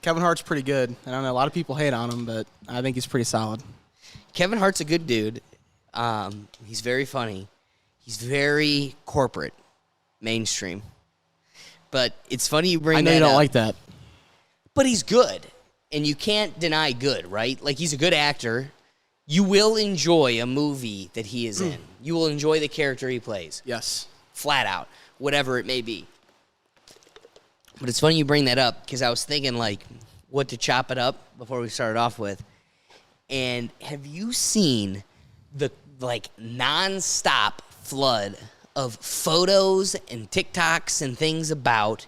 Kevin Hart's pretty good. I don't know. A lot of people hate on him, but I think he's pretty solid. Kevin Hart's a good dude. He's very funny. He's very corporate, mainstream. But it's funny you bring that up. I know you don't like that. But he's good, and you can't deny good, right? Like, he's a good actor. You will enjoy a movie that he is in. You will enjoy the character he plays. Yes. Flat out, whatever it may be. But it's funny you bring that up, because I was thinking, like, what to chop it up before we started off with. And have you seen the, like, nonstop flood of photos and TikToks and things about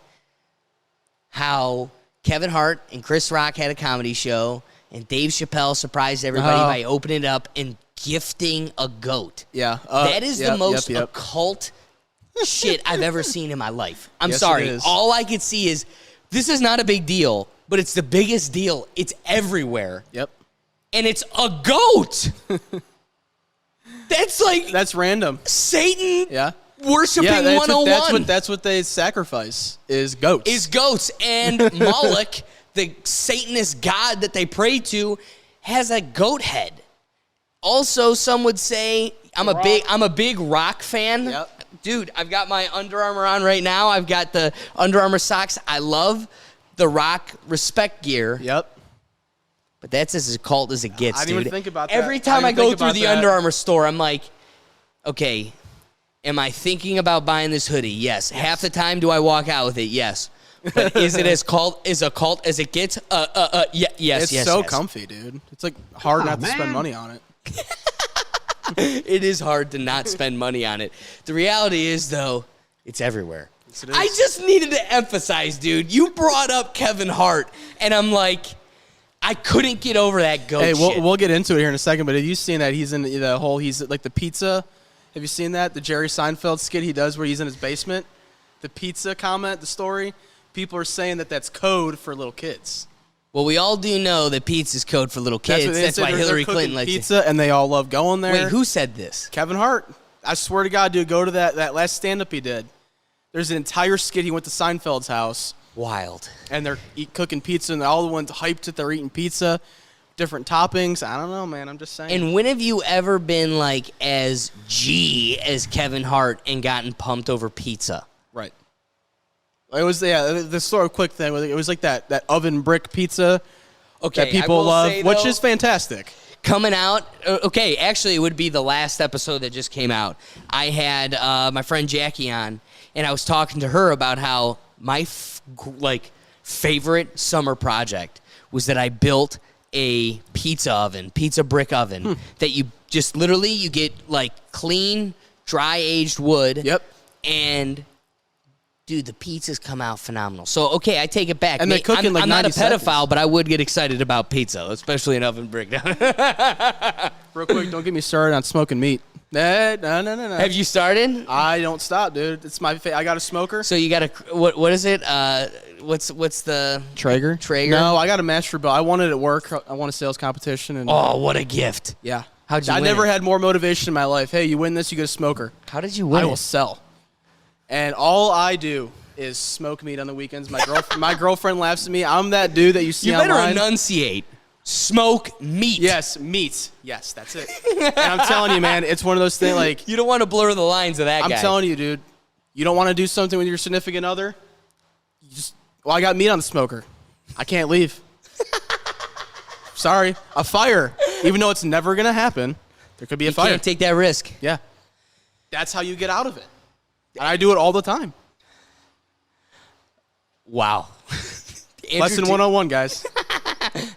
how Kevin Hart and Chris Rock had a comedy show, and Dave Chappelle surprised everybody by opening it up and gifting a goat. Yeah. That is the most occult shit I've ever seen in my life. I'm sorry. All I could see is, this is not a big deal, but it's the biggest deal. It's everywhere. Yep. And it's a goat. That's random. Satan. Yeah. Worshiping 101. That's what they sacrifice, is goats. And Moloch, the Satanist god that they pray to, has a goat head. Also, some would say, I'm a big Rock fan. Yep. Dude, I've got my Under Armour on right now. I've got the Under Armour socks. I love the Rock respect gear. Yep. But that's as occult as it gets, I didn't dude. even think about that. Every time I go through the Under Armour store, I'm like, okay, am I thinking about buying this hoodie? Yes. Half the time, do I walk out with it? Yes. But is it as occult as it gets? Yes. It's so comfy, dude. It's like hard not to spend money on it. It is hard to not spend money on it. The reality is, though, it's everywhere. Yes, it is. I just needed to emphasize, dude. You brought up Kevin Hart, and I'm like, I couldn't get over that goat shit. Hey, we'll get into it here in a second, but have you seen that he's in the whole, he's like the pizza? Have you seen that? The Jerry Seinfeld skit he does where he's in his basement? The pizza comment, the story? People are saying that that's code for little kids. Well, we all do know that pizza's code for little kids. That's why Hillary Clinton likes pizza, and they all love going there. Wait, who said this? Kevin Hart. I swear to God, dude, go to that last stand-up he did. There's an entire skit. He went to Seinfeld's house. Wild. And they're cooking pizza, and all the ones hyped that they're eating pizza, different toppings. I don't know, man. I'm just saying. And when have you ever been like as G as Kevin Hart and gotten pumped over pizza? Right. It was the sort of quick thing. It was like that oven brick pizza that people love, which is fantastic. Coming out, okay, actually it would be the last episode that just came out. I had my friend Jackie on, and I was talking to her about how my favorite summer project was that I built a pizza brick oven that you just literally, you get like clean, dry aged wood. Yep. And dude, the pizzas come out phenomenal. So, okay, I take it back. And they cook in like 90 I'm not a pedophile, seconds. but I would get excited about pizza, especially an oven brick. Real quick, don't get me started on smoking meat. No. Have you started? I don't stop, dude. It's my I got a smoker. So you got a what is it? What's the Traeger? Traeger? No, I got a master belt. I won it at work. I won a sales competition. And oh, what a gift! Yeah. How'd you win? I never had more motivation in my life. Hey, you win this, you get a smoker. How did you win? I will sell. And all I do is smoke meat on the weekends. My girlfriend laughs at me. I'm that dude that you see online. You better enunciate. Smoke meat. Yes, meat. Yes, that's it. And I'm telling you, man, it's one of those things like... You don't want to blur the lines of that guy. I'm telling you, dude. You don't want to do something with your significant other? I got meat on the smoker. I can't leave. Sorry. A fire. Even though it's never going to happen, there could be a fire. You can't take that risk. Yeah. That's how you get out of it. And I do it all the time. Wow. Lesson 101, guys.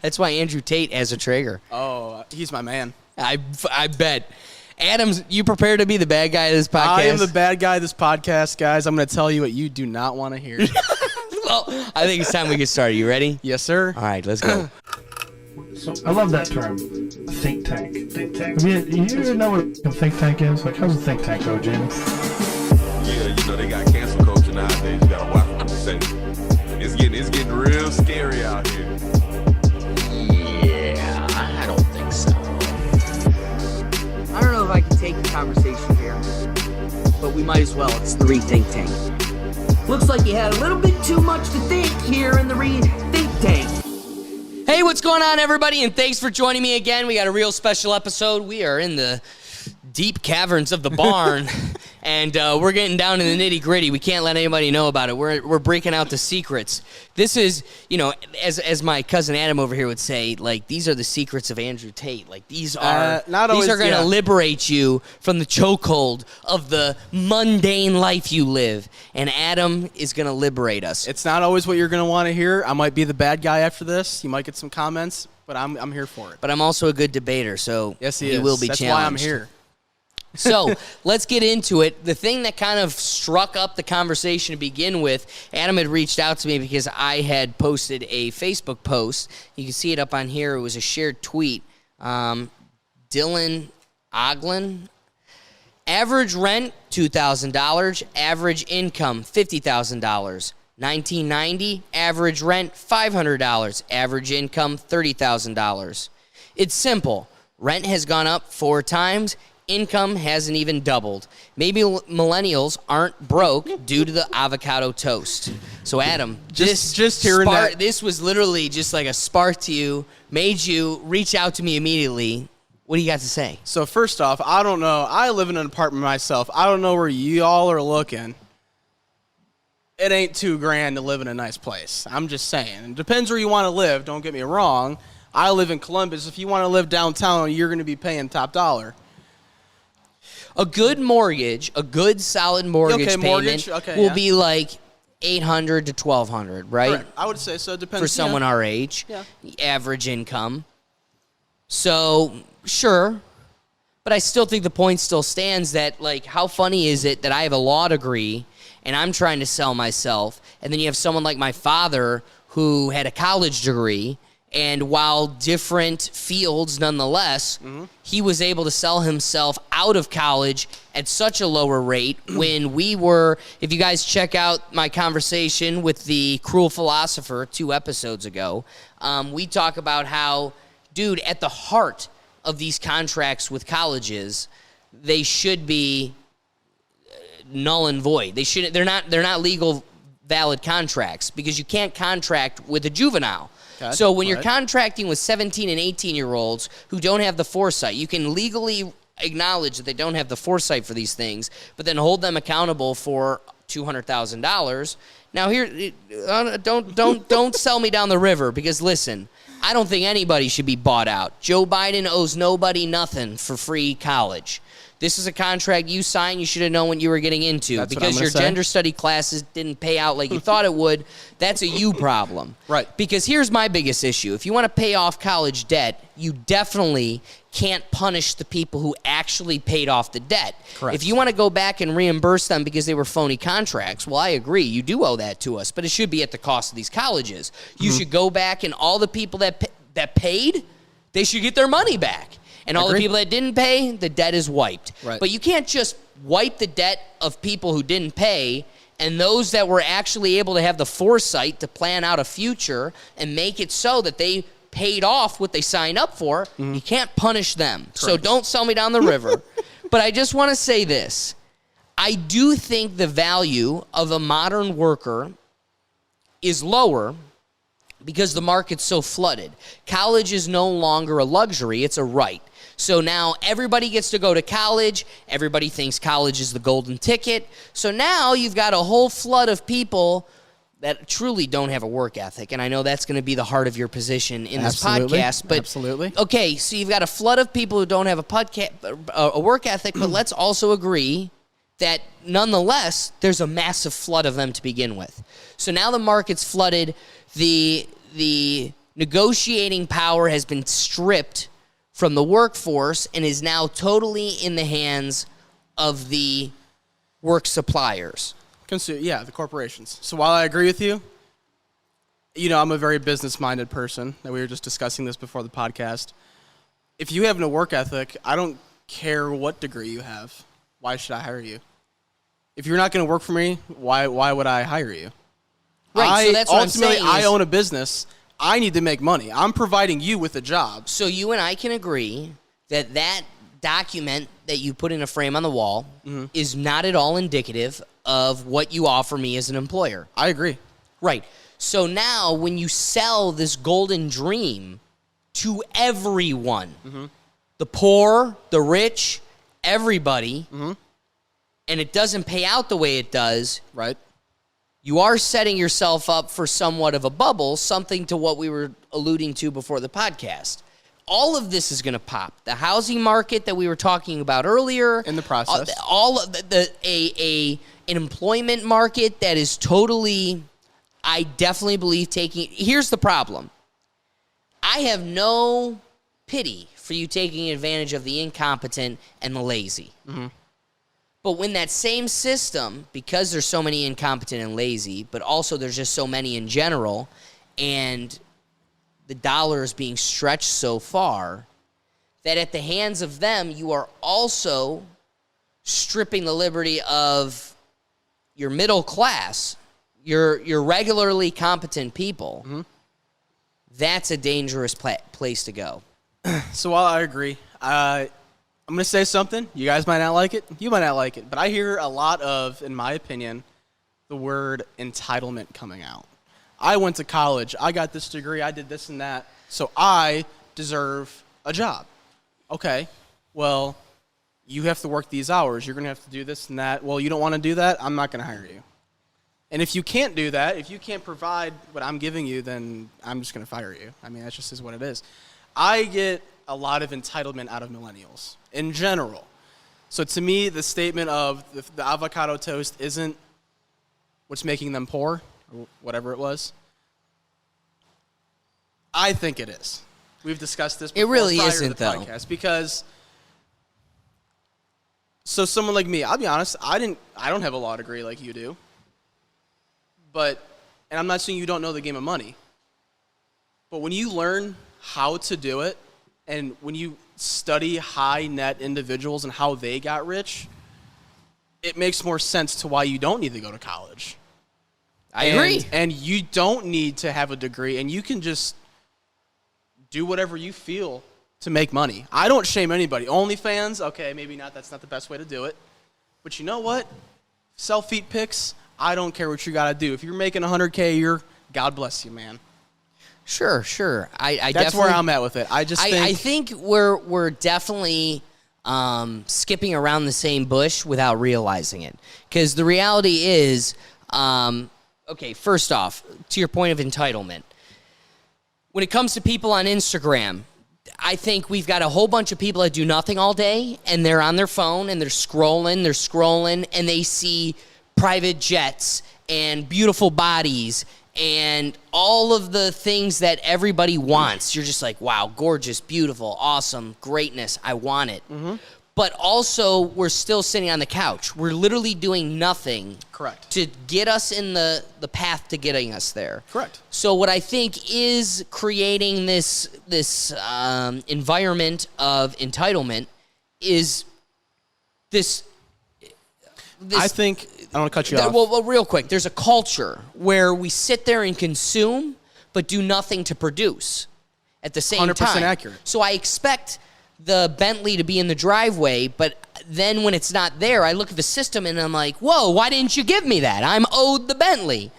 That's why Andrew Tate has a Traeger. Oh, he's my man. I bet. Adams, you prepared to be the bad guy of this podcast? I am the bad guy of this podcast, guys. I'm going to tell you what you do not want to hear. Well, I think it's time we get started. You ready? Yes, sir. All right, let's go. So I love that term, think tank. Think tank. You even know what a think tank is? Like, how's a think tank go, James? Yeah, you know they got cancel culture nowadays. You gotta watch what you say. It's getting real scary out here. Yeah, I don't think so. I don't know if I can take the conversation here, but we might as well. It's the Rethink Tank. Looks like you had a little bit too much to think here in the Rethink Tank. Hey, what's going on, everybody? And thanks for joining me again. We got a real special episode. We are in the deep caverns of the barn, and we're getting down to the nitty-gritty. We can't let anybody know about it. We're breaking out the secrets. This is, as my cousin Adam over here would say, like, these are the secrets of Andrew Tate. Like, these are going to liberate you from the chokehold of the mundane life you live. And Adam is going to liberate us. It's not always what you're going to want to hear. I might be the bad guy after this. You might get some comments, but I'm here for it. But I'm also a good debater, so yes, he will be That's challenged. That's why I'm here. So let's get into it. The thing that kind of struck up the conversation to begin with, Adam had reached out to me because I had posted a Facebook post. You can see it up on here. It was a shared tweet. Dylan Oglin. Average rent, $2,000. Average income, $50,000. 1990, average rent, $500. Average income, $30,000. It's simple. Rent has gone up 4 times. Income hasn't even doubled. Maybe millennials aren't broke due to the avocado toast. So, Adam, just hearing that. This was literally just like a spark to you, made you reach out to me immediately. What do you got to say? So, first off, I don't know. I live in an apartment myself. I don't know where y'all are looking. It ain't $2,000 to live in a nice place. I'm just saying. It depends where you want to live. Don't get me wrong. I live in Columbus. If you want to live downtown, you're going to be paying top dollar. A good mortgage, a good solid mortgage payment will be like $800 to $1,200, right? Correct. I would say so. It depends. For someone our age, average income. So, sure. But I still think the point still stands that, like, how funny is it that I have a law degree and I'm trying to sell myself, and then you have someone like my father who had a college degree, and while different fields nonetheless, he was able to sell himself out of college at such a lower rate when we were, if you guys check out my conversation with the cruel philosopher 2 episodes ago, we talk about how, dude, at the heart of these contracts with colleges, they should be null and void. They're not legal, valid contracts because you can't contract with a juvenile. Okay. So when you're contracting with 17 and 18-year-olds who don't have the foresight, you can legally acknowledge that they don't have the foresight for these things, but then hold them accountable for $200,000. Now here, don't sell me down the river because listen, I don't think anybody should be bought out. Joe Biden owes nobody nothing for free college. This is a contract you signed. You should have known what you were getting into. That's because your gender study classes didn't pay out like you thought it would. That's a you problem. Right. Because here's my biggest issue. If you want to pay off college debt, you definitely can't punish the people who actually paid off the debt. Correct. If you want to go back and reimburse them because they were phony contracts, well, I agree. You do owe that to us. But it should be at the cost of these colleges. You should go back and all the people that paid, they should get their money back. And all the people that didn't pay, the debt is wiped. Right. But you can't just wipe the debt of people who didn't pay and those that were actually able to have the foresight to plan out a future and make it so that they paid off what they signed up for. You can't punish them. Correct. So don't sell me down the river. But I just want to say this. I do think the value of a modern worker is lower because the market's so flooded. College is no longer a luxury, it's a right. So now everybody gets to go to college. Everybody thinks college is the golden ticket. So now you've got a whole flood of people that truly don't have a work ethic. And I know that's going to be the heart of your position in this podcast. But absolutely. Okay, so you've got a flood of people who don't have a work ethic, but let's also agree that nonetheless, there's a massive flood of them to begin with. So now the market's flooded. The negotiating power has been stripped from the workforce and is now totally in the hands of the work suppliers. The corporations. So while I agree with you, I'm a very business-minded person. We were just discussing this before the podcast. If you have no work ethic, I don't care what degree you have. Why should I hire you? If you're not going to work for me, why would I hire you? Right, so that's what I'm saying. Ultimately, I own a business. I need to make money. I'm providing you with a job. So you and I can agree that document that you put in a frame on the wall is not at all indicative of what you offer me as an employer. I agree. Right. So now when you sell this golden dream to everyone, the poor, the rich, everybody, and it doesn't pay out the way it does, Right. you are setting yourself up for somewhat of a bubble, something to what we were alluding to before the podcast. All of this is going to pop. The housing market that we were talking about earlier. In the process. All of an employment market that is totally, I definitely believe taking, here's the problem. I have no pity for you taking advantage of the incompetent and the lazy. But when that same system, because there's so many incompetent and lazy, but also there's just so many in general, and the dollar is being stretched so far, that at the hands of them, you are also stripping the liberty of your middle class, your regularly competent people. That's a dangerous place to go. So while I agree, I'm going to say something. You guys might not like it. You might not like it. But I hear a lot of, in my opinion, the word entitlement coming out. I went to college. I got this degree. I did this and that. So I deserve a job. Okay. Well, you have to work these hours. You're going to have to do this and that. Well, you don't want to do that? I'm not going to hire you. And if you can't do that, if you can't provide what I'm giving you, then I'm just going to fire you. I mean, that just is what it is. I get a lot of entitlement out of millennials in general. So to me, the statement of the avocado toast isn't what's making them poor, or whatever it was. I think it is. We've discussed this before. It really prior isn't, to the though. podcast, because so someone like me, I'll be honest, I don't have a law degree like you do. But, and I'm not saying you don't know the game of money, but when you learn how to do it, and when you study high net individuals and how they got rich, it makes more sense to why you don't need to go to college. I agree. And you don't need to have a degree, and you can just do whatever you feel to make money. I don't shame anybody. OnlyFans, okay, maybe not. That's not the best way to do it. But you know what? Sell feet pics. I don't care what you got to do. If you're making $100K a year, God bless you, man. Sure. That's where I'm at with it. I think we're definitely skipping around the same bush without realizing it. Because the reality is, okay, first off, to your point of entitlement, when it comes to people on Instagram, I think we've got a whole bunch of people that do nothing all day, and they're on their phone, and they're scrolling, and they see private jets and beautiful bodies and all of the things that everybody wants. You're just like, wow, gorgeous, beautiful, awesome, greatness. I want it. But also, we're still sitting on the couch. We're literally doing nothing. Correct. To get us in the path to getting us there. Correct. So what I think is creating this environment of entitlement is this. I think, I don't want to cut you off. Well, real quick, there's a culture where we sit there and consume, but do nothing to produce at the same 100% time. accurate. So I expect the Bentley to be in the driveway, but then when it's not there, I look at the system and I'm like, whoa, why didn't you give me that? I'm owed the Bentley.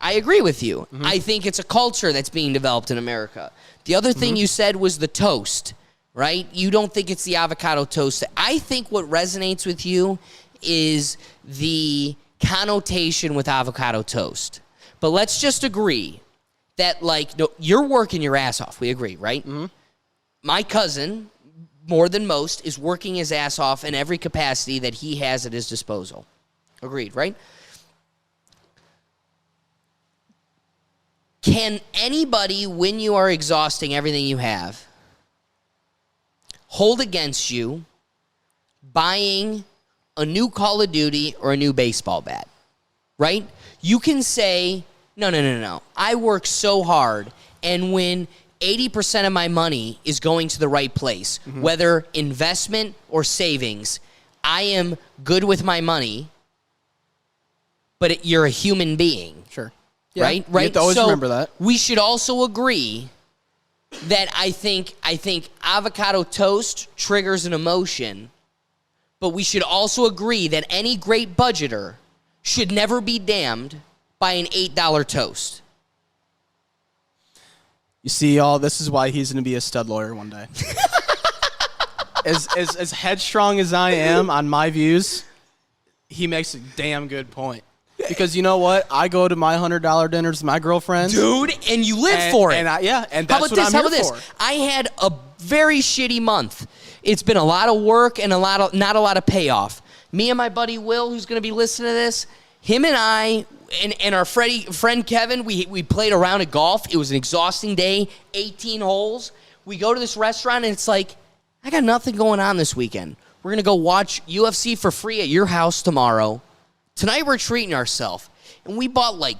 I agree with you. I think it's a culture that's being developed in America. The other thing you said was the toast, right? You don't think it's the avocado toast. I think what resonates with you is the connotation with avocado toast. But let's just agree that, like, no, you're working your ass off. We agree, right? My cousin, more than most, is working his ass off in every capacity that he has at his disposal. Agreed, right? Can anybody, when you are exhausting everything you have, hold against you buying a new Call of Duty or a new baseball bat, right? You can say, no. I work so hard, and when 80% of my money is going to the right place, whether investment or savings, I am good with my money, but you're a human being. Sure. Yeah, Right? You have to always remember that. We should also agree that I think avocado toast triggers an emotion, but we should also agree that any great budgeter should never be damned by an $8 toast. You see, all this is why he's going to be a stud lawyer one day. As headstrong as I am on my views, he makes a damn good point. Because you know what? I go to my $100 dinners with my girlfriends. Dude, and you live for it. And that's what I'm How here about this? for. I had a very shitty month. It's been a lot of work and not a lot of payoff. Me and my buddy Will, who's going to be listening to this, him and I and our friend Kevin, we played a round of golf. It was an exhausting day, 18 holes. We go to this restaurant, and it's like, I got nothing going on this weekend. We're going to go watch UFC for free at your house tomorrow. Tonight we're treating ourselves. And we bought like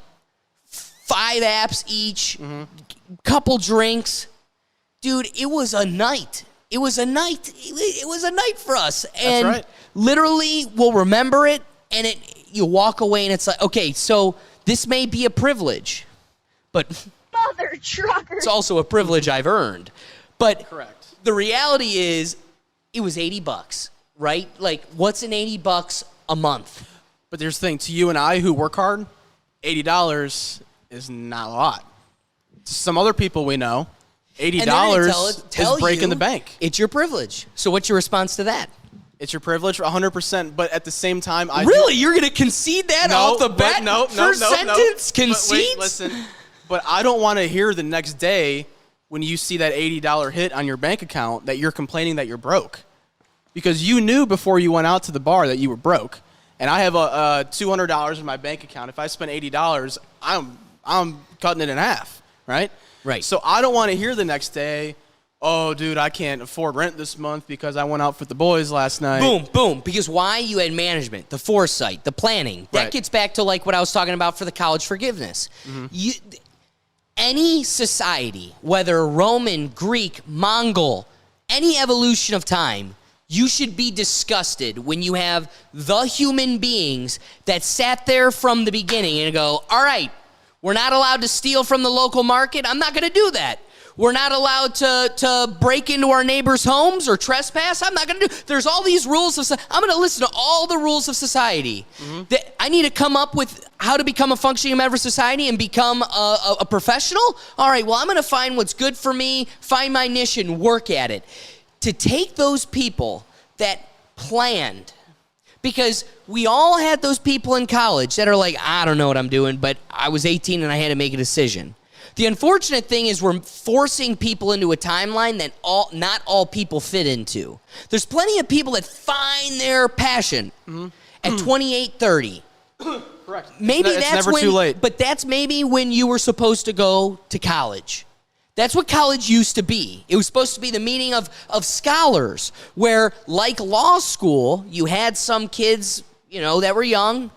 5 apps each, couple drinks. Dude, it was a night. It was a night. It was a night for us. And right. literally we'll remember it, and you walk away and it's like, okay, so this may be a privilege, but Mother trucker. it's also a privilege I've earned. But Correct. the reality is it was $80, right? Like, what's an $80 a month? But there's the thing, to you and I who work hard, $80 is not a lot. To some other people we know, $80 is breaking the bank. It's your privilege. So what's your response to that? It's your privilege, 100%. But at the same time, Really? You're going to concede that off the bat? No. First sentence? Concede? Wait, listen. But I don't want to hear the next day when you see that $80 hit on your bank account that you're complaining that you're broke. Because you knew before you went out to the bar that you were broke. And I have a $200 in my bank account. If I spend $80, I'm cutting it in half, right? Right. So I don't want to hear the next day, oh, dude, I can't afford rent this month because I went out with the boys last night. Boom, boom. Because why? You had management, the foresight, the planning. That Right. gets back to like what I was talking about for the college forgiveness. Any society, whether Roman, Greek, Mongol, any evolution of time, you should be disgusted when you have the human beings that sat there from the beginning and go, all right, we're not allowed to steal from the local market. I'm not going to do that. We're not allowed to break into our neighbors' homes or trespass. I'm not going to do. There's all these rules of. I'm going to listen to all the rules of society. That I need to come up with how to become a functioning member of society and become a professional. All right. Well, I'm going to find what's good for me, find my niche, and work at it. To take those people that planned, because we all had those people in college that are like, I don't know what I'm doing, but I was 18 and I had to make a decision. The unfortunate thing is we're forcing people into a timeline that not all people fit into. There's plenty of people that find their passion at 28, 30. Correct. Maybe it's that's never when, too late. But that's maybe when you were supposed to go to college. That's what college used to be. It was supposed to be the meeting of scholars, where, like law school, you had some kids, that were young,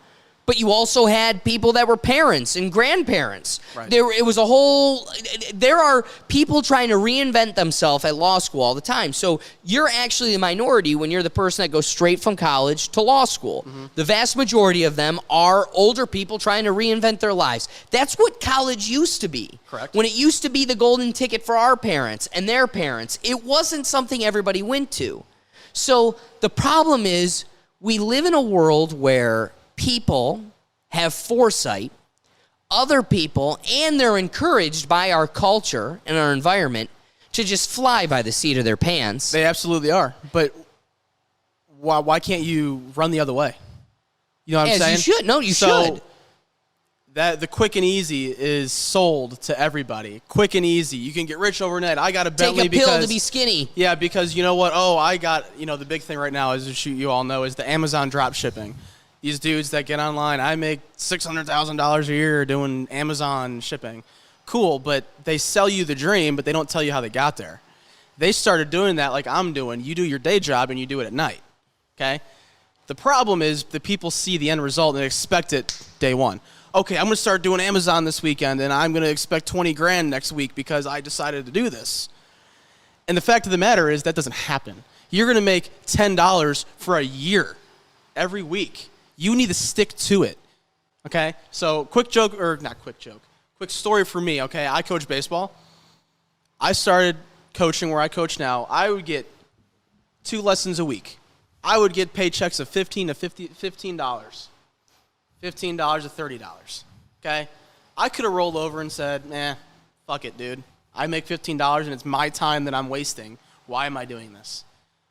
but you also had people that were parents and grandparents. Right. There are people trying to reinvent themselves at law school all the time. So you're actually the minority when you're the person that goes straight from college to law school. The vast majority of them are older people trying to reinvent their lives. That's what college used to be. Correct. When it used to be the golden ticket for our parents and their parents, it wasn't something everybody went to. So the problem is we live in a world where people have foresight, other people, and they're encouraged by our culture and our environment to just fly by the seat of their pants. They absolutely are. But why can't you run the other way? You know what I'm saying? You should. No, you should. That the quick and easy is sold to everybody. Quick and easy. You can get rich overnight. I got a Bentley Take a pill because to be skinny. Yeah, because you know what? Oh, I got, the big thing right now is, you all know, is the Amazon drop shipping. These dudes that get online, I make $600,000 a year doing Amazon shipping. Cool, but they sell you the dream, but they don't tell you how they got there. They started doing that like I'm doing. You do your day job and you do it at night, okay? The problem is the people see the end result and they expect it day one. Okay, I'm going to start doing Amazon this weekend and I'm going to expect 20 grand next week because I decided to do this. And the fact of the matter is that doesn't happen. You're going to make $10 for a year every week. You need to stick to it, okay? So quick story for me, okay? I coach baseball. I started coaching where I coach now. I would get 2 lessons a week. I would get paychecks of $15 to $15 to $30, okay? I could have rolled over and said, fuck it, dude. I make $15 and it's my time that I'm wasting. Why am I doing this?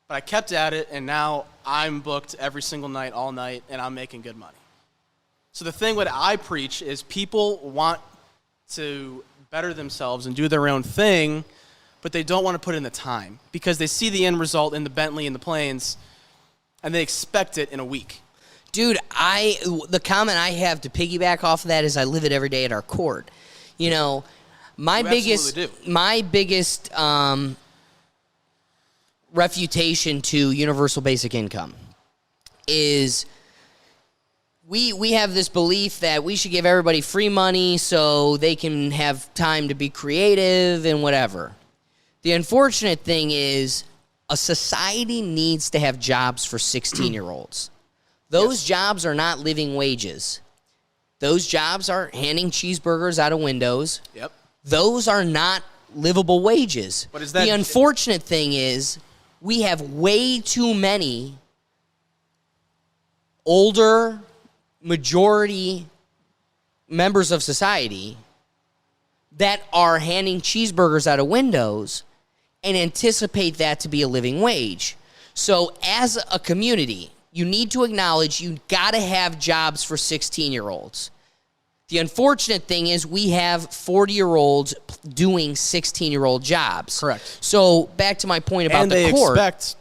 But I kept at it, and now I'm booked every single night, all night, and I'm making good money. So the thing what I preach is people want to better themselves and do their own thing, but they don't want to put in the time because they see the end result in the Bentley and the planes, and they expect it in a week. Dude, the comment I have to piggyback off of that is I live it every day at our court. You know, my biggest refutation to universal basic income is we have this belief that we should give everybody free money so they can have time to be creative and whatever. The unfortunate thing is a society needs to have jobs for 16-year-olds. Those jobs are not living wages. Those jobs are handing cheeseburgers out of windows. Yep. Those are not livable wages. But is that the unfortunate thing is we have way too many older majority members of society that are handing cheeseburgers out of windows and anticipate that to be a living wage. So as a community, you need to acknowledge you got to have jobs for 16-year-olds. The unfortunate thing is we have 40-year-olds doing 16-year-old jobs. Correct. So back to my point about and the court. And they expect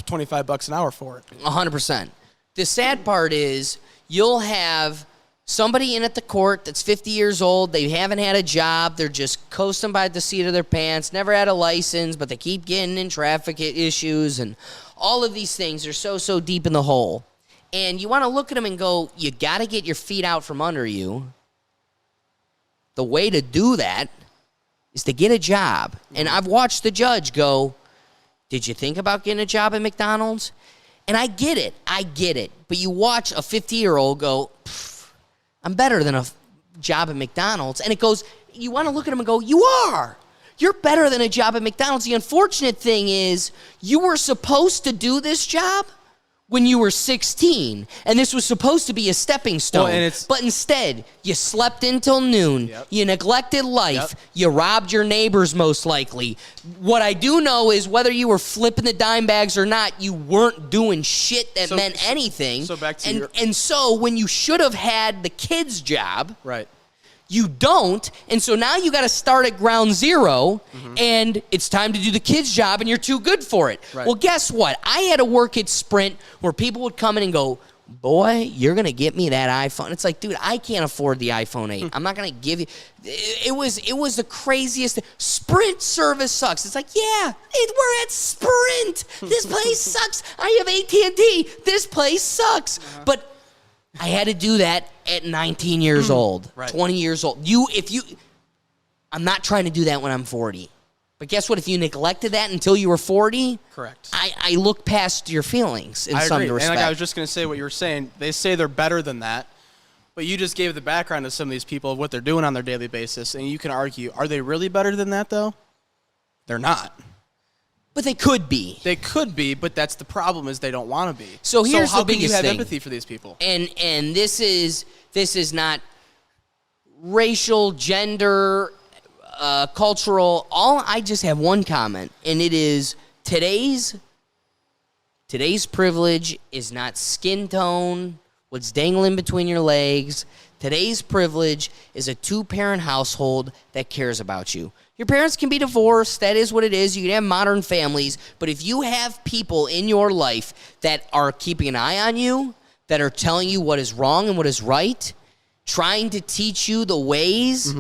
$25 an hour for it. 100%. The sad part is you'll have somebody in at the court that's 50 years old. They haven't had a job. They're just coasting by the seat of their pants, never had a license, but they keep getting in traffic issues and all of these things are so deep in the hole. And you want to look at them and go, you got to get your feet out from under you. The way to do that is to get a job. And I've watched the judge go, did you think about getting a job at McDonald's? And I get it. But you watch a 50-year-old go, I'm better than a job at McDonald's. And it goes, you want to look at him and go, you are. You're better than a job at McDonald's. The unfortunate thing is you were supposed to do this job when you were 16, and this was supposed to be a stepping stone. Well, but instead, you slept until noon, you neglected life, you robbed your neighbors most likely. What I do know is whether you were flipping the dime bags or not, you weren't doing shit that meant anything. So back to and so when you should have had the kid's job, right, you don't, and so now you got to start at ground zero, and it's time to do the kid's job, and you're too good for it. Right. Well, guess what? I had to work at Sprint where people would come in and go, boy, you're going to get me that iPhone. It's like, dude, I can't afford the iPhone 8. I'm not going to give you. It was the craziest thing. Sprint service sucks. It's like, yeah, we're at Sprint. This place sucks. I have AT&T. This place sucks. But I had to do that at 19 years old, right. 20 years old. I'm not trying to do that when I'm 40. But guess what? If you neglected that until you were 40, correct. I look past your feelings in some respect. And I was just going to say what you were saying. They say they're better than that, but you just gave the background of some of these people of what they're doing on their daily basis, and you can argue, are they really better than that, though? They're not. But they could be. They could be, but that's the problem is they don't want to be. So here's how the biggest can you have thing. empathy for these people? And this is not racial, gender, cultural. I just have one comment, and it is today's privilege is not skin tone, what's dangling between your legs. Today's privilege is a 2-parent household that cares about you. Your parents can be divorced. That is what it is. You can have modern families. But if you have people in your life that are keeping an eye on you, that are telling you what is wrong and what is right, trying to teach you the ways,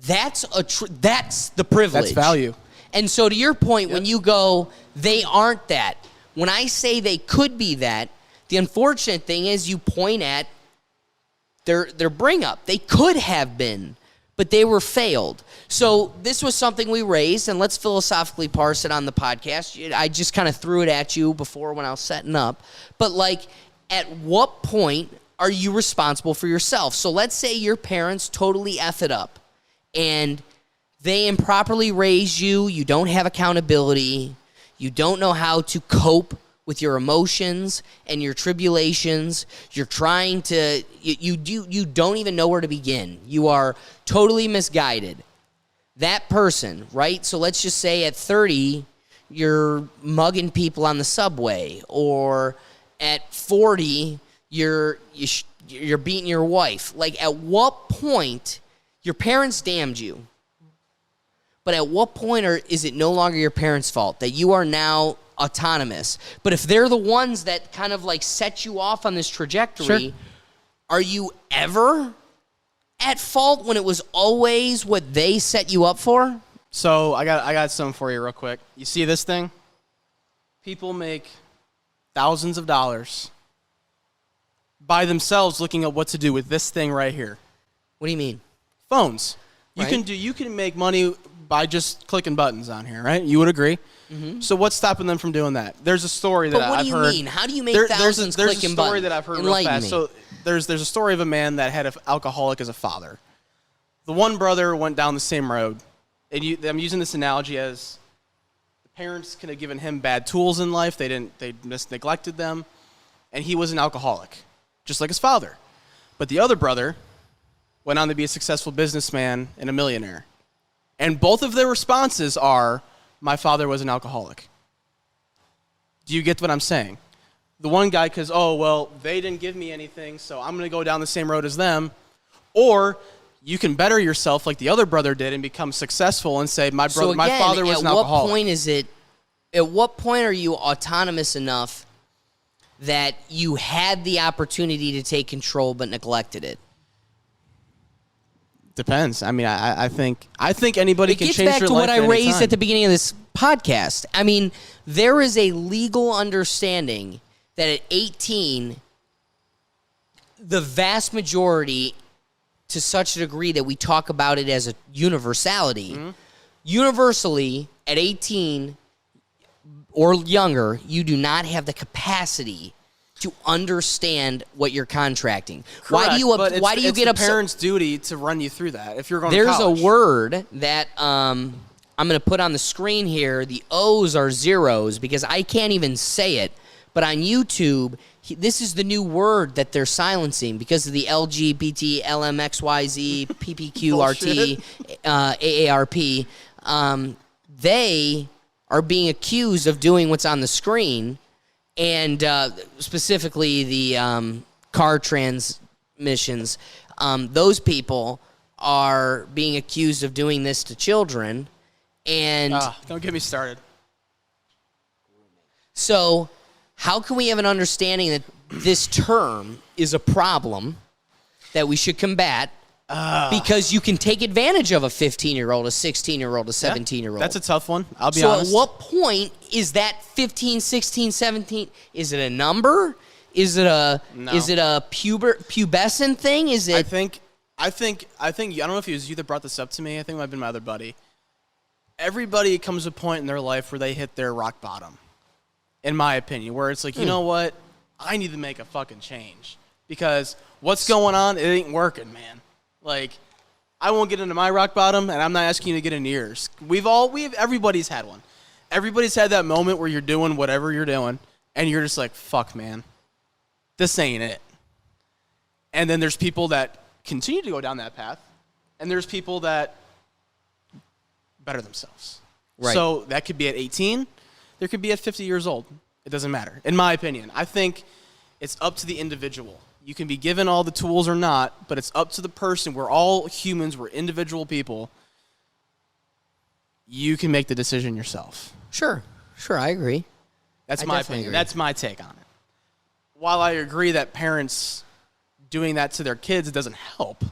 that's the privilege. That's value. And so to your point, when you go, they aren't that. When I say they could be that, the unfortunate thing is you point at their bring up. They could have been, but they were failed. So this was something we raised, and let's philosophically parse it on the podcast. I just kind of threw it at you before when I was setting up. But, like, at what point are you responsible for yourself? So let's say your parents totally F it up, and they improperly raised you. You don't have accountability. You don't know how to cope with your emotions and your tribulations. You're trying to, you don't even know where to begin. You are totally misguided. that person, right? So let's just say at 30, you're mugging people on the subway, or at 40, you're beating your wife. Like, at what point, your parents damned you, but at what point is it no longer your parents' fault that you are now autonomous? But if they're the ones that kind of like set you off on this trajectory, Sure. Are you ever at fault when it was always what they set you up for? So I got something for you real quick. You see this thing? People make thousands of dollars by themselves looking at what to do with this thing right here. What do you mean? Phones. Right. You can make money by just clicking buttons on here, right? You would agree? Mm-hmm. So what's stopping them from doing that? There's a story that But what I've do you heard. mean? How do you make There's thousands a clicking story buttons? that I've heard real Enlighten fast. me. So there's a story of a man that had an alcoholic as a father. The one brother went down the same road. And I'm using this analogy as the parents could have given him bad tools in life. They neglected them. And he was an alcoholic, just like his father. But the other brother went on to be a successful businessman and a millionaire. And both of their responses are, my father was an alcoholic. Do you get what I'm saying? The one guy, because, they didn't give me anything, so I'm going to go down the same road as them. Or you can better yourself like the other brother did and become successful and say, my father was an alcoholic. At what point are you autonomous enough that you had the opportunity to take control but neglected it? Depends. I mean, I think anybody can change their life. It gets back to what I at any raised time. at the beginning of this podcast. I mean, there is a legal understanding that at 18, the vast majority, to such a degree that we talk about it as a universality, universally, at 18 or younger, you do not have the capacity to understand what you're contracting. Correct, Why do you get the upset? parents' duty to run you through that if you're going There's to college. a word that I'm going to put on the screen here. The O's are zeros because I can't even say it. But on YouTube, this is the new word that they're silencing because of the LGBT, LMXYZ, PPQRT, AARP. They are being accused of doing what's on the screen, and specifically the car transmissions. Those people are being accused of doing this to children, and don't get me started. So how can we have an understanding that this term is a problem that we should combat? Because you can take advantage of a 15-year-old, a 16-year-old, a 17-year-old. That's a tough one. I'll be so honest. at what point is that 15, 16, 17? Is it a number? Is it a pubescent thing? Is it? I think. I don't know if it was you that brought this up to me. I think it might have been my other buddy. Everybody comes to a point in their life where they hit their rock bottom, in my opinion, where it's like, you know what? I need to make a fucking change because what's going on? It ain't working, man. Like, I won't get into my rock bottom, and I'm not asking you to get into yours. Everybody's had one. Everybody's had that moment where you're doing whatever you're doing, and you're just like, fuck, man. This ain't it. And then there's people that continue to go down that path, and there's people that better themselves. Right. So that could be at 18. There could be at 50 years old. It doesn't matter. In my opinion, I think it's up to the individual. You can be given all the tools or not, but it's up to the person. We're all humans. We're individual people. You can make the decision yourself. Sure, I agree. That's I my definitely opinion. agree. That's my take on it. While I agree that parents doing that to their kids doesn't help,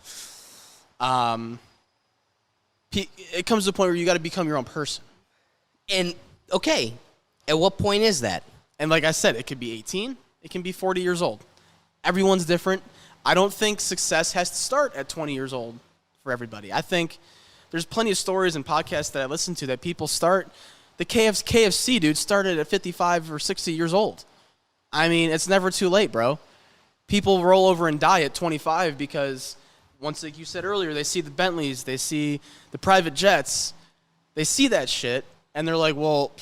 it comes to the point where you got to become your own person. And, okay, at what point is that? And like I said, it could be 18. It can be 40 years old. Everyone's different. I don't think success has to start at 20 years old for everybody. I think there's plenty of stories and podcasts that I listen to that people start. The KFC dude started at 55 or 60 years old. I mean, it's never too late, bro. People roll over and die at 25 because once, like you said earlier, they see the Bentleys, they see the private jets, they see that shit, and they're like, well,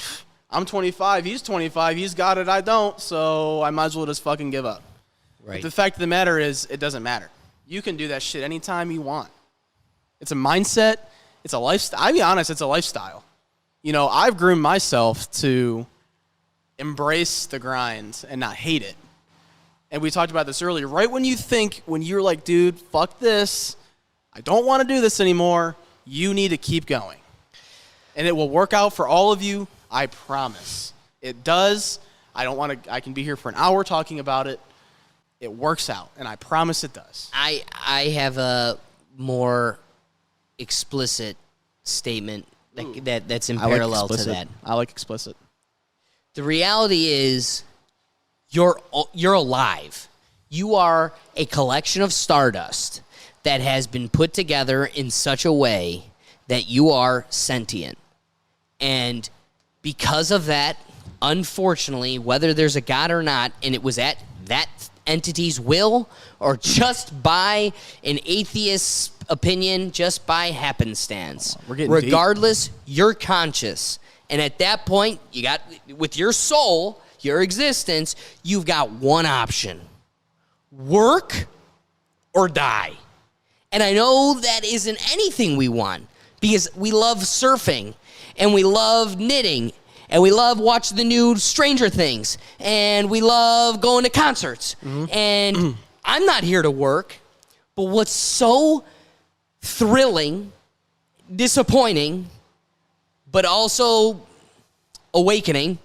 I'm 25, he's 25, he's got it, I don't, so I might as well just fucking give up. Right. But the fact of the matter is, it doesn't matter. You can do that shit anytime you want. It's a mindset, It's a lifestyle. I'll be honest, it's a lifestyle. You know, I've groomed myself to embrace the grind and not hate it. And we talked about this earlier. Right when you're like, dude, fuck this, I don't want to do this anymore, you need to keep going. And it will work out for all of you, I promise. It does. I can be here for an hour talking about it. It works out, and I promise it does. I have a more explicit statement that's in parallel to that. I like explicit. The reality is you're alive. You are a collection of stardust that has been put together in such a way that you are sentient. And because of that, unfortunately, whether there's a God or not, and it was at that entity's will or just by an atheist's opinion, just by happenstance, we're getting regardless, you're conscious. And at that point, you got, with your soul, your existence, you've got one option: work or die. And I know that isn't anything we want, because we love surfing and we love knitting and we love watching the new Stranger Things and we love going to concerts. And I'm not here to work, but what's so thrilling, disappointing, but also awakening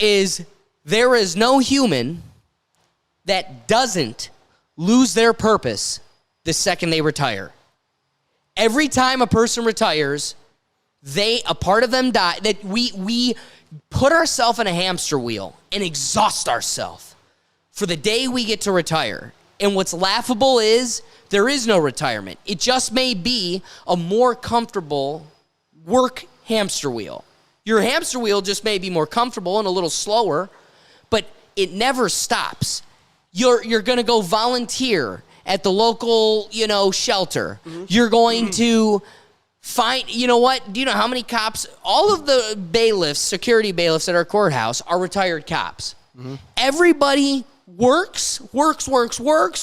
is there is no human that doesn't lose their purpose the second they retire. Every time a person retires, a part of them die. That we put ourselves in a hamster wheel and exhaust ourselves for the day we get to retire. And what's laughable is there is no retirement. It just may be a more comfortable work hamster wheel. Your hamster wheel just may be more comfortable and a little slower, but it never stops. You're going to go volunteer at the local, shelter. You're going to find, you know what? Do you know how many cops? All of the bailiffs, security bailiffs at our courthouse are retired cops. Everybody works,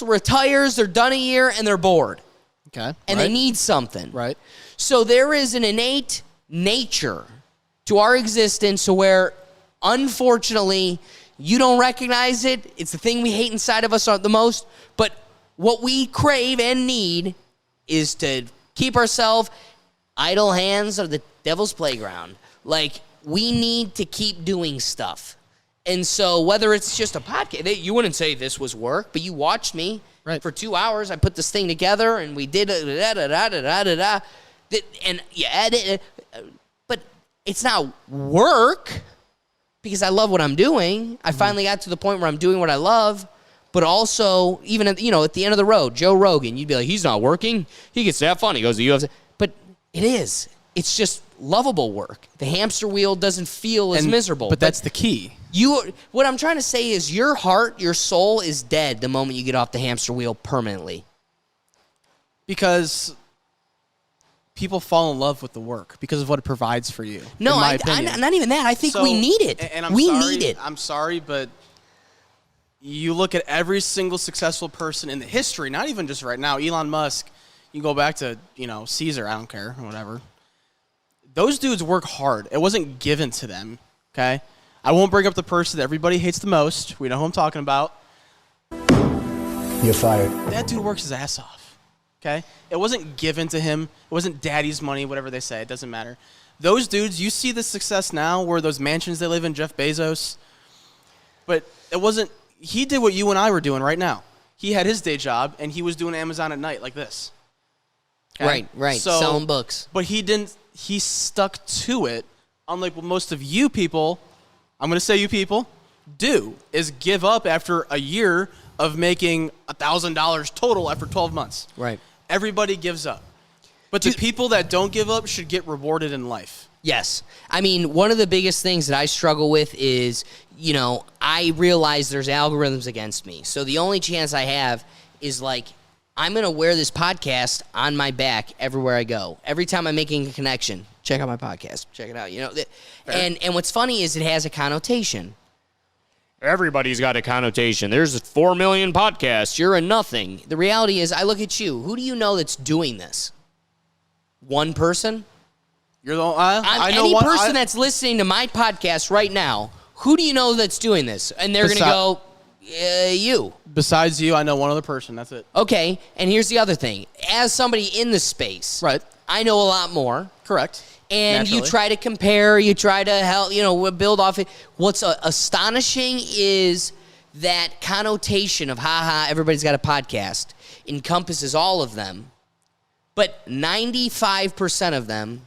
retires, they're done a year, and they're bored. Okay. And they need something. Right. So there is an innate nature to our existence where, unfortunately, you don't recognize it. It's the thing we hate inside of us the most. But what we crave and need is to keep ourselves idle hands of the devil's playground. Like, we need to keep doing stuff. And so whether it's just a podcast, you wouldn't say this was work, but you watched me for 2 hours. I put this thing together, and we did and you edit, but it's not work because I love what I'm doing. I finally got to the point where I'm doing what I love, but also even at the end of the road, Joe Rogan, you'd be like, he's not working. He gets to have fun. He goes to the UFC. But it is. It's just lovable work. The hamster wheel doesn't feel as miserable. But that's the key. What I'm trying to say is your heart, your soul is dead the moment you get off the hamster wheel permanently. Because people fall in love with the work because of what it provides for you. No, in my opinion. not even that. I think we need it. And we need it. I'm sorry, but you look at every single successful person in the history, not even just right now, Elon Musk, you go back to, Caesar, I don't care, or whatever. Those dudes work hard. It wasn't given to them, okay? I won't bring up the person that everybody hates the most. We know who I'm talking about. You're fired. That dude works his ass off, okay? It wasn't given to him. It wasn't daddy's money, whatever they say. It doesn't matter. Those dudes, you see the success now where those mansions they live in, Jeff Bezos, but it wasn't, he did what you and I were doing right now. He had his day job, and he was doing Amazon at night like this. Okay? Right. So, selling books. But he stuck to it, unlike what most of you people, I'm going to say you people, do, is give up after a year of making $1,000 total after 12 months. Right. Everybody gives up. But the people that don't give up should get rewarded in life. Yes. I mean, one of the biggest things that I struggle with is, I realize there's algorithms against me. So the only chance I have is I'm going to wear this podcast on my back everywhere I go. Every time I'm making a connection, check out my podcast. Check it out. And what's funny is it has a connotation. Everybody's got a connotation. There's 4 million podcasts. You're a nothing. The reality is I look at you. Who do you know that's doing this? One person? You're the I know any one person that's listening to my podcast right now, who do you know that's doing this? And they're going to go, you. Besides you, I know one other person. That's it. Okay, and here's the other thing. As somebody in the space, Right. I know a lot more. Correct. And Naturally. you try to compare, you try to help, build off it. What's astonishing is that connotation of, haha, everybody's got a podcast, encompasses all of them. But 95% of them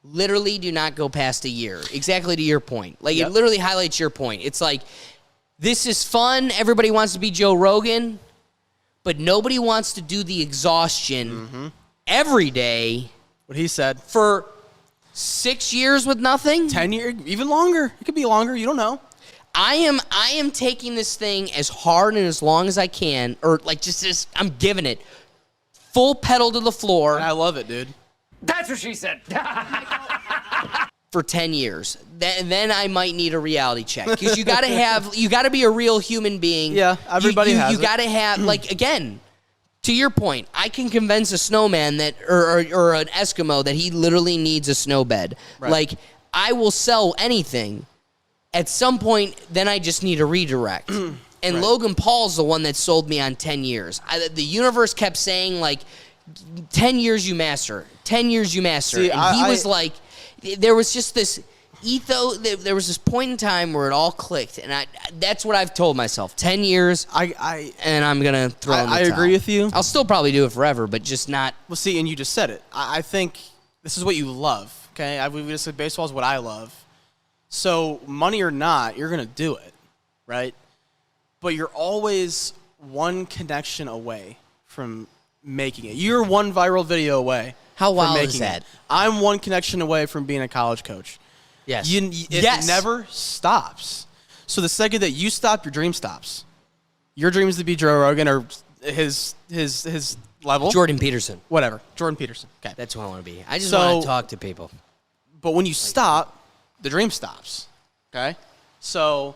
literally do not go past a year. Exactly to your point. Like, Yep. It literally highlights your point. It's like, this is fun. Everybody wants to be Joe Rogan. But nobody wants to do the exhaustion every day What he said. for 6 years with nothing. 10 years, even longer. It could be longer. You don't know. I am taking this thing as hard and as long as I can, or like just I'm giving it full pedal to the floor And I love it, dude. That's what she said. for 10 years. Then I might need a reality check, because you got to be a real human being. Yeah, everybody has You it. got to have, like, again, to your point, I can convince a snowman that or an Eskimo that he literally needs a snow bed. Right. Like, I will sell anything. At some point, then I just need a redirect. And Right. Logan Paul's the one that sold me on 10 years. The universe kept saying, like, 10 years you master. 10 years you master. See, and he was like, there was just this ethos. There was this point in time where it all clicked. And that's what I've told myself. 10 years, and I'm going to throw in the I towel. agree with you. I'll still probably do it forever, but just not. Well, see, and you just said it. I think this is what you love, okay? We just said baseball is what I love. So money or not, you're going to do it, right? But you're always one connection away from making it. You're one viral video away. How from wild making is that? it. I'm one connection away from being a college coach. Yes. It never stops. So the second that you stop, your dream stops. Your dream is to be Joe Rogan or his level. Jordan Peterson. Whatever. Jordan Peterson. Okay. That's who I want to be. I just So- want to talk to people. But when you stop, the dream stops. Okay? So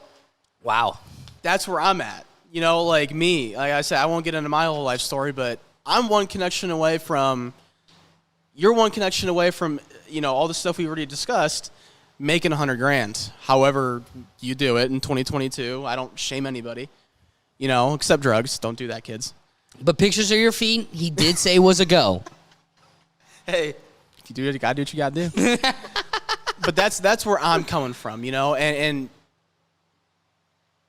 Wow. that's where I'm at. Like me, like I said, I won't get into my whole life story, but I'm one connection away from, you're one connection away from, all the stuff we already discussed, making $100,000. However you do it in 2022. I don't shame anybody, except drugs. Don't do that, kids. But pictures of your feet, he did say was a go. Hey, if you do it, you gotta do what you gotta do. But that's where I'm coming from, and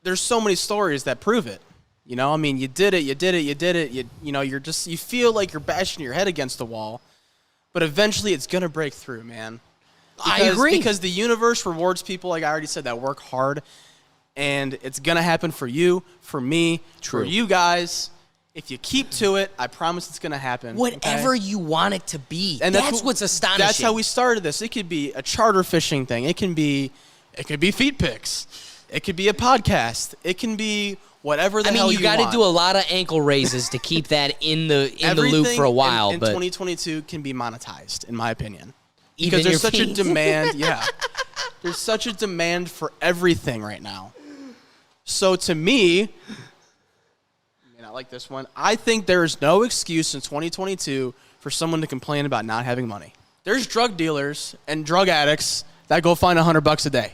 there's so many stories that prove it. I mean, you did it. You feel like you're bashing your head against the wall, but eventually it's gonna break through, man. I agree. Because the universe rewards people, like I already said, that work hard, and it's gonna happen for you, for me, for you guys. If you keep to it, I promise it's going to happen. Whatever okay? you want it to be. And that's what's astonishing. That's how we started this. It could be a charter fishing thing. It could be feet pics. It could be a podcast. It can be whatever the hell you want. I mean, you got to do a lot of ankle raises to keep that in the loop for a while. In but 2022 can be monetized, in my opinion. Even Because there's your such a feet. demand. Yeah. There's such a demand for everything right now. So to me, not like this one, I think there is no excuse in 2022 for someone to complain about not having money. There's drug dealers and drug addicts that go find $100 a day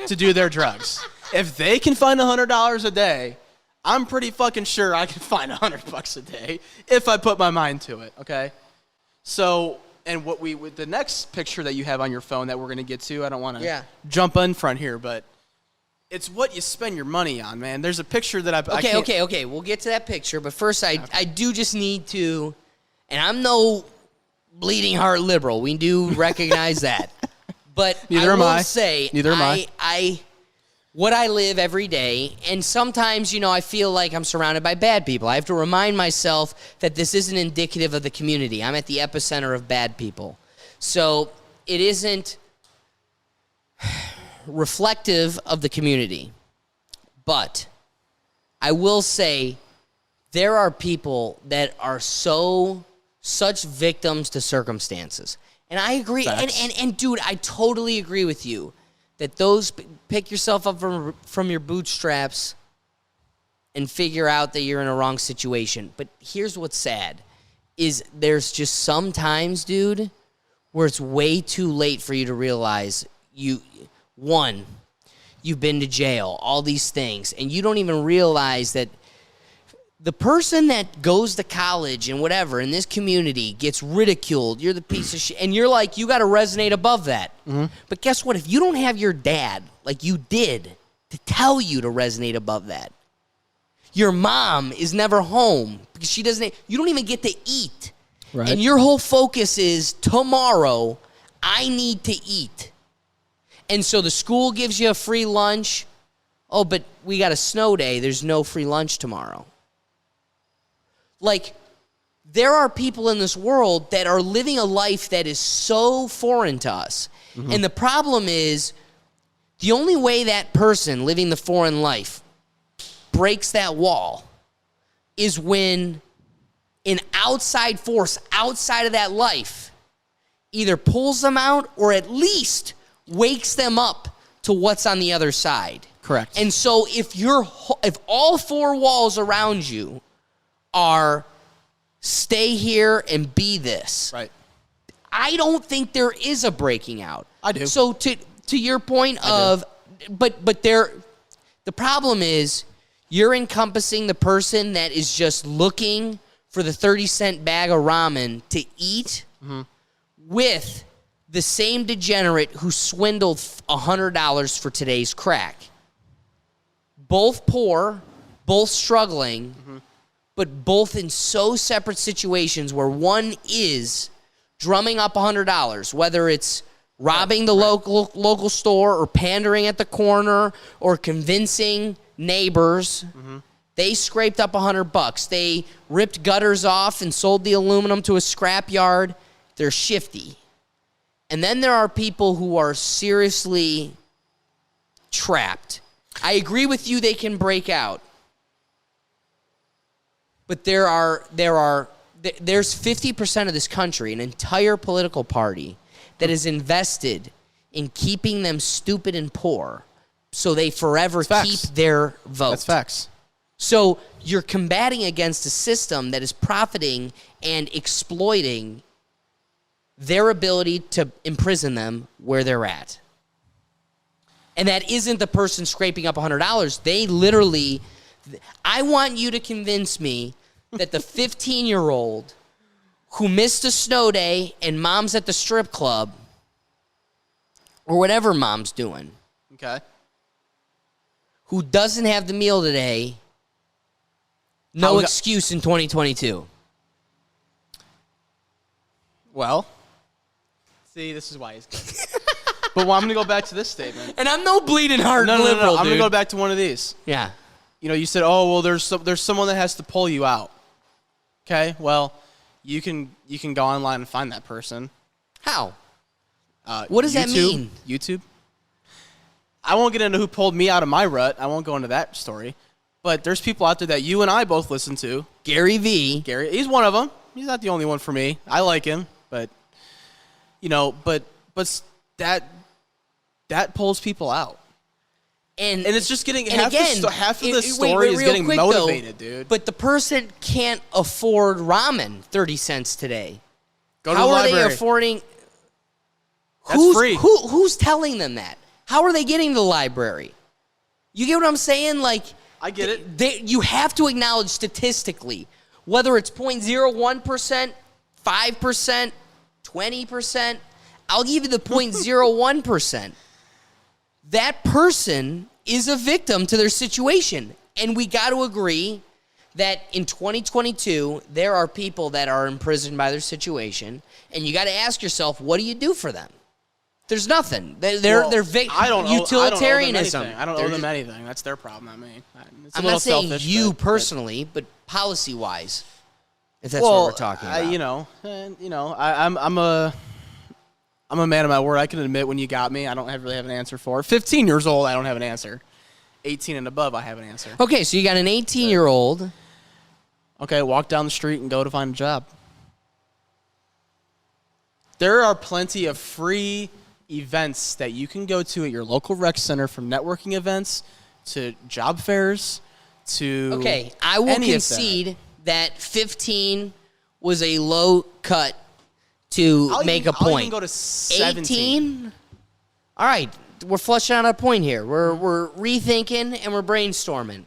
to do their drugs. If they can find $100 a day, I'm pretty fucking sure I can find $100 a day if I put my mind to it. Okay. So, and with the next picture that you have on your phone that we're gonna get to, I don't want to jump in front here, but it's what you spend your money on, man. There's a picture that Okay. We'll get to that picture. But first, I do just need to, and I'm no bleeding heart liberal. We do recognize that. But Neither I am will I. say, Neither am I. What I live every day, and sometimes, I feel like I'm surrounded by bad people. I have to remind myself that this isn't indicative of the community. I'm at the epicenter of bad people. So it isn't reflective of the community. But I will say there are people that are such victims to circumstances. And I agree. And dude, I totally agree with you that those pick yourself up from your bootstraps and figure out that you're in a wrong situation. But here's what's sad. is there's just sometimes, dude, where it's way too late for you to realize you've been to jail, all these things, and you don't even realize that the person that goes to college and whatever in this community gets ridiculed. You're the piece of shit. And you're like, you got to resonate above that. Mm-hmm. But guess what? If you don't have your dad, like you did, to tell you to resonate above that, your mom is never home because you don't even get to eat. Right. And your whole focus is tomorrow, I need to eat. And so the school gives you a free lunch. Oh, but we got a snow day. There's no free lunch tomorrow. Like, there are people in this world that are living a life that is so foreign to us. Mm-hmm. And the problem is, the only way that person living the foreign life breaks that wall is when an outside force outside of that life either pulls them out or at least wakes them up to what's on the other side. Correct. And so if all four walls around you are stay here and be this. Right. I don't think there is a breaking out. I do. So to your point of, but the problem is you're encompassing the person that is just looking for the 30-cent bag of ramen to eat with the same degenerate who swindled $100 for today's crack. Both poor, both struggling, but both in so separate situations where one is drumming up $100, whether it's robbing the local store or pandering at the corner or convincing neighbors. They scraped up $100. They ripped gutters off and sold the aluminum to a scrapyard. They're shifty. And then there are people who are seriously trapped. I agree with you, they can break out. But there's 50% of this country, an entire political party, that is invested in keeping them stupid and poor so they forever keep their vote. That's facts. So you're combating against a system that is profiting and exploiting their ability to imprison them where they're at. And that isn't the person scraping up $100. They literally, I want you to convince me that the 15-year-old who missed a snow day and mom's at the strip club or whatever mom's doing, Okay. who doesn't have the meal today, no excuse in 2022. Well, see, this is why he's good. But I'm going to go back to this statement. And I'm no bleeding heart No. liberal, I'm going to dude. go back to one of these. Yeah. You know, you said, oh, well, there's someone that has to pull you out. Okay, well, you can go online and find that person. How? What does that mean? YouTube. I won't get into who pulled me out of my rut. I won't go into that story. But there's people out there that you and I both listen to. Gary V. Gary, he's one of them. He's not the only one for me. I like him, but you know, but that pulls people out. And it's just getting half of the story is getting motivated, dude. But the person can't afford ramen 30 cents today. Go to the library. How are they affording? That's free. Who's telling them that? How are they getting to the library? You get what I'm saying? Like, I get it. You have to acknowledge statistically, whether it's 0.01%, 5%, 20%, I'll give you the 0.01%. That person is a victim to their situation. And we got to agree that in 2022, there are people that are imprisoned by their situation. And you got to ask yourself, what do you do for them? There's nothing. They're utilitarianism. I don't owe them anything. That's their problem. I mean, it's a I'm little not saying selfish, you but personally, but policy-wise, if that's what we're talking about. I'm a man of my word. I can admit when you got me, I don't really have an answer for it. 15 years old, I don't have an answer. 18 and above, I have an answer. Okay, so you got an 18-year-old. Okay, walk down the street and go to find a job. There are plenty of free events that you can go to at your local rec center, from networking events to job fairs to Okay, I will concede that 15 was a low cut to make a point. I'll even go to 17. 18? All right, we're fleshing out a point here. We're rethinking and we're brainstorming.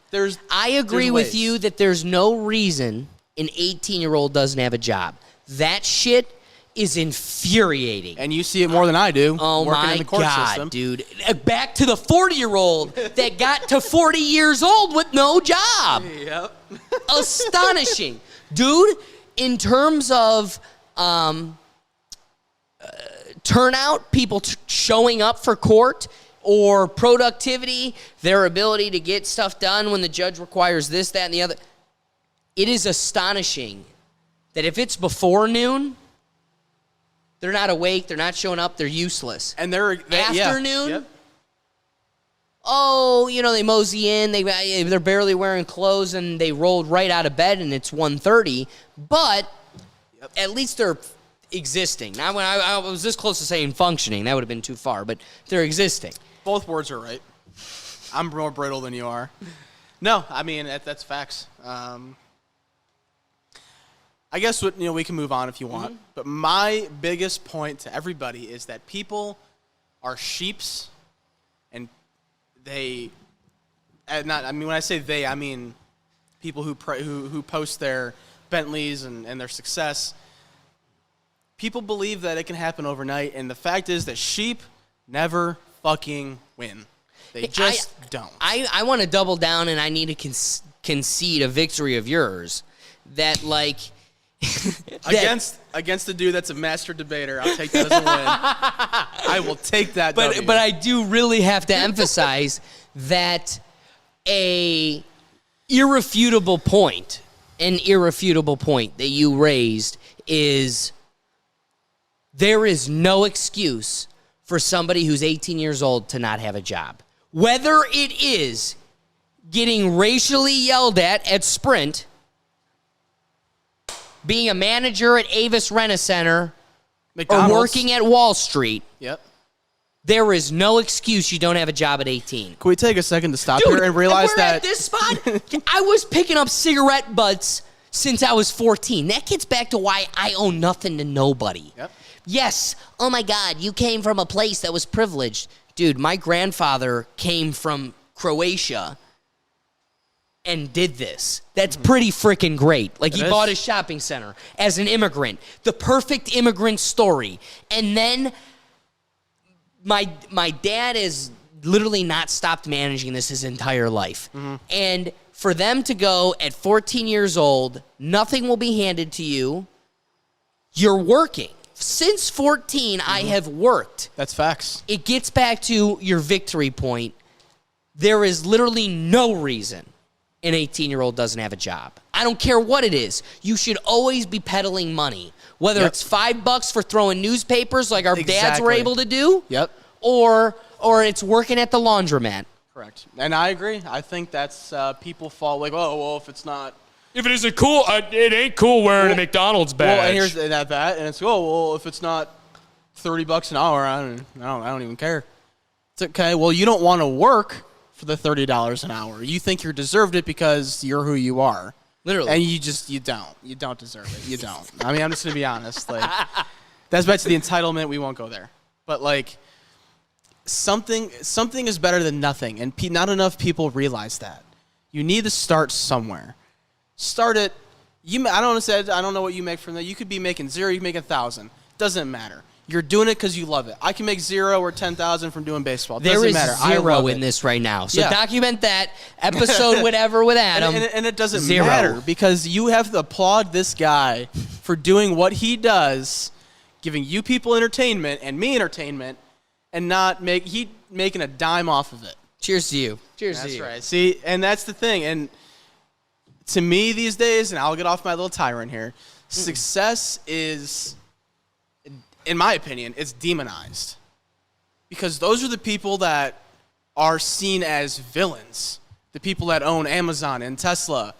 I agree with you that there's no reason an 18-year-old doesn't have a job. That shit is infuriating. And you see it more than I do. Oh working my in the court God, system. dude. Back to the 40-year-old that got to 40 years old with no job. Yep. Astonishing. Dude, in terms of turnout, people showing up for court, or productivity, their ability to get stuff done when the judge requires this, that, and the other, it is astonishing that if it's before noon, they're not awake, they're not showing up, they're useless. And afternoon, Yep. oh, they mosey in, they're barely wearing clothes, and they rolled right out of bed, and it's 1:30. But at least they're existing. Now, when I was this close to saying functioning, that would have been too far, but they're existing. Both words are right. I'm more brittle than you are. No, I mean, that's facts. I guess we can move on if you want. But my biggest point to everybody is that people are sheeps, and when I say they, I mean people who post their Bentleys and their success. People believe that it can happen overnight, and the fact is that sheep never fucking win. They just don't. I want to double down, and I need to concede a victory of yours. That, like... against the dude that's a master debater, I'll take that as a win. I will take that W. But I do really have to emphasize that an irrefutable point that you raised is there is no excuse for somebody who's 18 years old to not have a job. Whether it is getting racially yelled at Sprint, being a manager at Avis Rent-A-Center, McDonald's, or working at Wall Street, Yep. there is no excuse you don't have a job at 18. Can we take a second to stop here and realize we're that at this spot? I was picking up cigarette butts since I was 14. That gets back to why I owe nothing to nobody. Yep. Yes, oh my God, you came from a place that was privileged. Dude, my grandfather came from Croatia and did this. That's pretty freaking great. Like, he bought a shopping center as an immigrant. The perfect immigrant story. And then my dad has literally not stopped managing this his entire life. And for them to go at 14 years old, nothing will be handed to you. You're working. Since 14, I have worked. that's facts. It gets back to your victory point. There is literally no reason an 18-year-old doesn't have a job. I don't care what it is. You should always be peddling money, whether it's $5 for throwing newspapers like our dads were able to do, Yep. or it's working at the laundromat. Correct. And I agree. I think that's people fall like, oh, well, if it's not. If it isn't cool, it ain't cool wearing a McDonald's badge. Well, and here's that, and it's, oh, well, if it's not $30 an hour, I don't even care. It's okay. Well, you don't want to work for the $30 an hour. You think you deserved it because you're who you are. Literally. And you don't deserve it. You don't. I mean, I'm just going to be honest. Like, that's back to the entitlement. We won't go there. But, like, something is better than nothing. And not enough people realize that. You need to start somewhere. Start it. I don't know what you make from that. You could be making $0. You can make $1,000. Doesn't matter. You're doing it because you love it. I can make $0 or $10,000 from doing baseball. Doesn't matter. There is zero in it. this right now. So document that episode, whatever, with Adam. And it doesn't Zero. matter because you have to applaud this guy for doing what he does, giving you people entertainment and me entertainment, and making a dime off of it. Cheers to you. Cheers to you. That's right. See, and that's the thing. And to me these days, and I'll get off my little tyrant here, success is, in my opinion, it's demonized. Because those are the people that are seen as villains. The people that own Amazon and Tesla.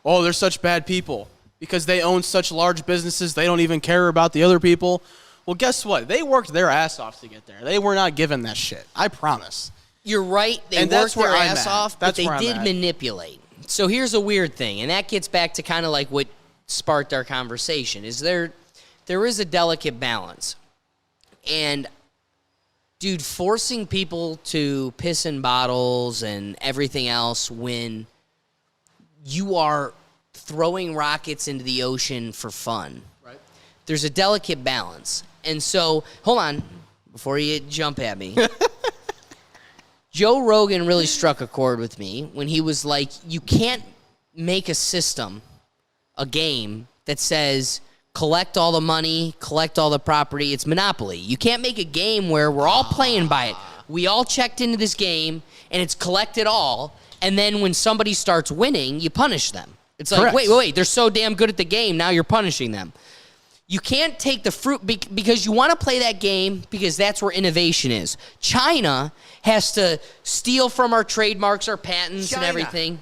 Oh, they're such bad people. Because they own such large businesses, they don't even care about the other people. Well, guess what? They worked their ass off to get there. They were not given that shit. I promise. You're right. They And worked that's where their I'm ass at. off, but That's they where I'm did at. manipulate. So here's a weird thing, and that gets back to kind of like what sparked our conversation. There is a delicate balance. And, dude, forcing people to piss in bottles and everything else when you are throwing rockets into the ocean for fun. Right. There's a delicate balance. And so, hold on, before you jump at me. Joe Rogan really struck a chord with me when he was like, you can't make a system, a game, that says collect all the money, collect all the property. It's Monopoly. You can't make a game where we're all playing by it. We all checked into this game, and it's collect it all, and then when somebody starts winning, you punish them. It's like, Correct. wait, they're so damn good at the game, now you're punishing them. You can't take the fruit because you want to play that game because that's where innovation is. China has to steal from our trademarks, our patents, and everything.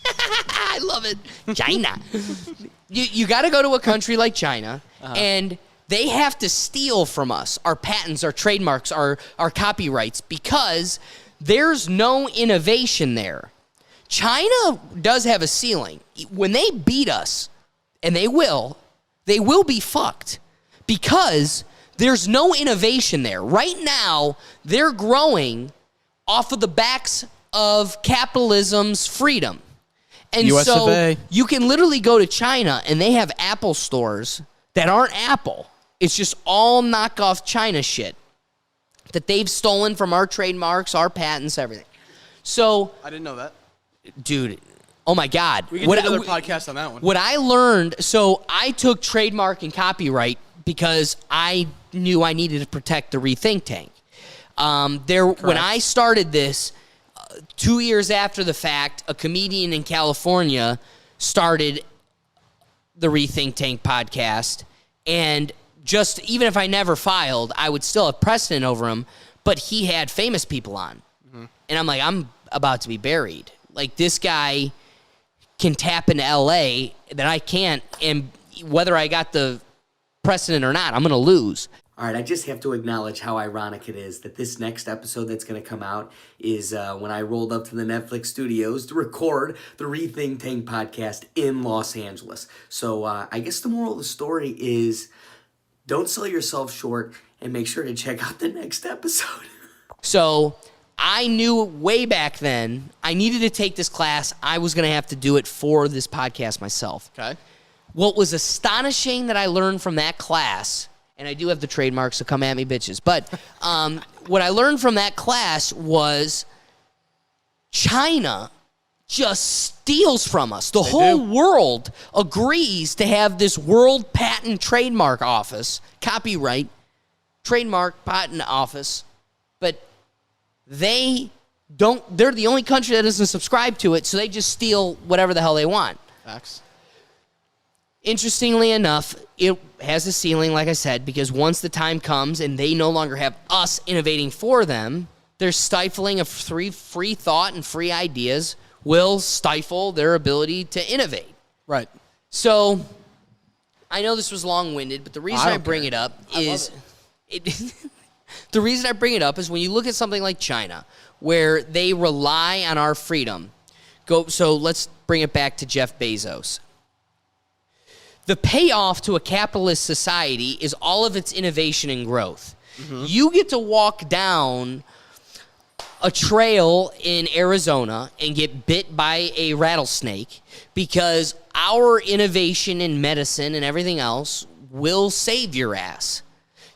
I love it. China. You got to go to a country like China, and they have to steal from us our patents, our trademarks, our copyrights, because there's no innovation there. China does have a ceiling. When they beat us, and they will be fucked because there's no innovation there. Right now, they're growing off of the backs of capitalism's freedom. And US of A. so you can literally go to China and they have Apple stores that aren't Apple. It's just all knockoff China shit that they've stolen from our trademarks, our patents, everything. So, I didn't know that. dude, oh my God. We can do another podcast on that one. What I learned, so I took trademark and copyright because I knew I needed to protect the Rethink Tank. When I started this, 2 years after the fact, a comedian in California started the Rethink Tank podcast, and just even if I never filed, I would still have precedent over him, but he had famous people on. Mm-hmm. And I'm like, I'm about to be buried. Like, this guy can tap into LA that I can't, and whether I got the precedent or not, I'm going to lose. All right, I just have to acknowledge how ironic it is that this next episode that's going to come out is when I rolled up to the Netflix studios to record the Rethink Tank podcast in Los Angeles. So I guess the moral of the story is don't sell yourself short and make sure to check out the next episode. So I knew way back then I needed to take this class. I was going to have to do it for this podcast myself. Okay. What was astonishing that I learned from that class, and I do have the trademark, so come at me, bitches, but what I learned from that class was China just steals from us. The whole world agrees to have this World Patent Trademark Office, copyright, trademark, patent office, but they're the only country that doesn't subscribe to it, so they just steal whatever the hell they want. Facts. Interestingly enough, it has a ceiling, like I said, because once the time comes and they no longer have us innovating for them, their stifling of free thought and free ideas will stifle their ability to innovate. Right. So, I know this was long-winded, but the reason I bring care. it up is... I the reason I bring it up is when you look at something like China, where they rely on our freedom. So let's bring it back to Jeff Bezos. The payoff to a capitalist society is all of its innovation and growth. Mm-hmm. You get to walk down a trail in Arizona and get bit by a rattlesnake because our innovation in medicine and everything else will save your ass.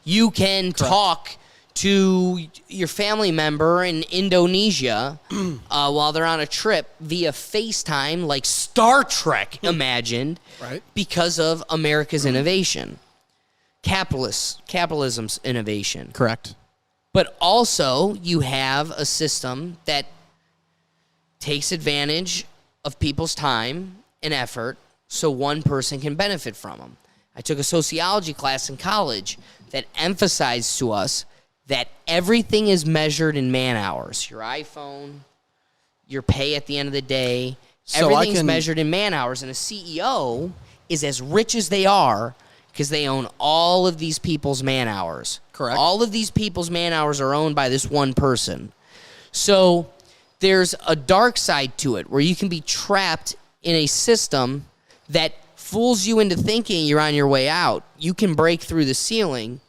You can talk to your family member in Indonesia while they're on a trip via FaceTime, like Star Trek imagined, right? Because of America's innovation. Capitalism's innovation. Correct. But also, you have a system that takes advantage of people's time and effort so one person can benefit from them. I took a sociology class in college that emphasized to us that everything is measured in man hours. Your iPhone, your pay at the end of the day, everything's measured in man hours. And a CEO is as rich as they are because they own all of these people's man hours. Correct. All of these people's man hours are owned by this one person. So there's a dark side to it where you can be trapped in a system that fools you into thinking you're on your way out. You can break through the ceiling,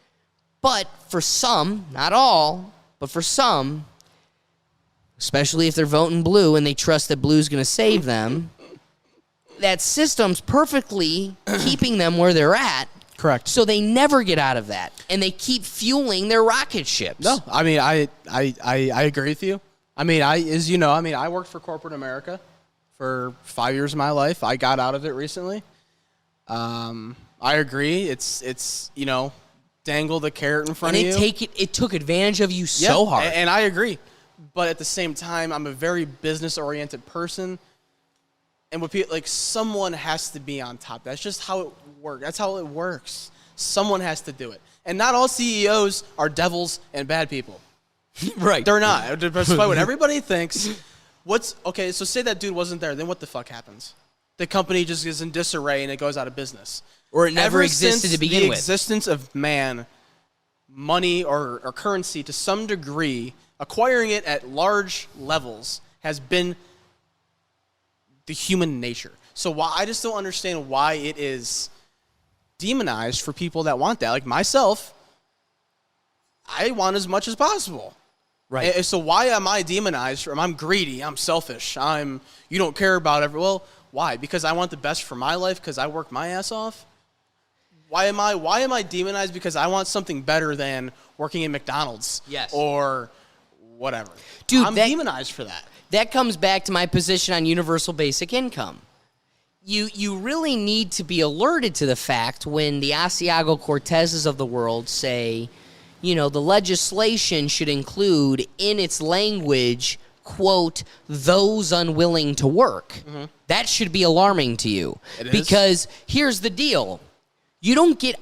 but for some, not all, but for some, especially if they're voting blue and they trust that blue's going to save them, that system's perfectly keeping them where they're at. Correct. So they never get out of that, and they keep fueling their rocket ships. No, I mean, I agree with you. I mean, as you know, I mean, I worked for corporate America for 5 years of my life. I got out of it recently. I agree. It's dangle the carrot in front of you. It took advantage of you so hard. And I agree. But at the same time, I'm a very business-oriented person. And with people, someone has to be on top. That's just how it works. That's how it works. Someone has to do it. And not all CEOs are devils and bad people. Right. They're not. Despite what everybody thinks. Okay, so say that dude wasn't there. Then what the fuck happens? The company just is in disarray and it goes out of business. Or it never existed to begin with. The existence of man, money or currency to some degree, acquiring it at large levels has been the human nature. So I just don't understand why it is demonized for people that want that. Like myself, I want as much as possible. Right. And so why am I demonized? I'm greedy. I'm selfish. You don't care about Well, why? Because I want the best for my life because I work my ass off? Why am I demonized because I want something better than working in McDonald's? Yes. Or whatever. Dude, I'm demonized for that. That comes back to my position on universal basic income. You really need to be alerted to the fact when the Asiago Cortezes of the world say, the legislation should include in its language, quote, those unwilling to work. Mm-hmm. That should be alarming to you. It is. Because here's the deal.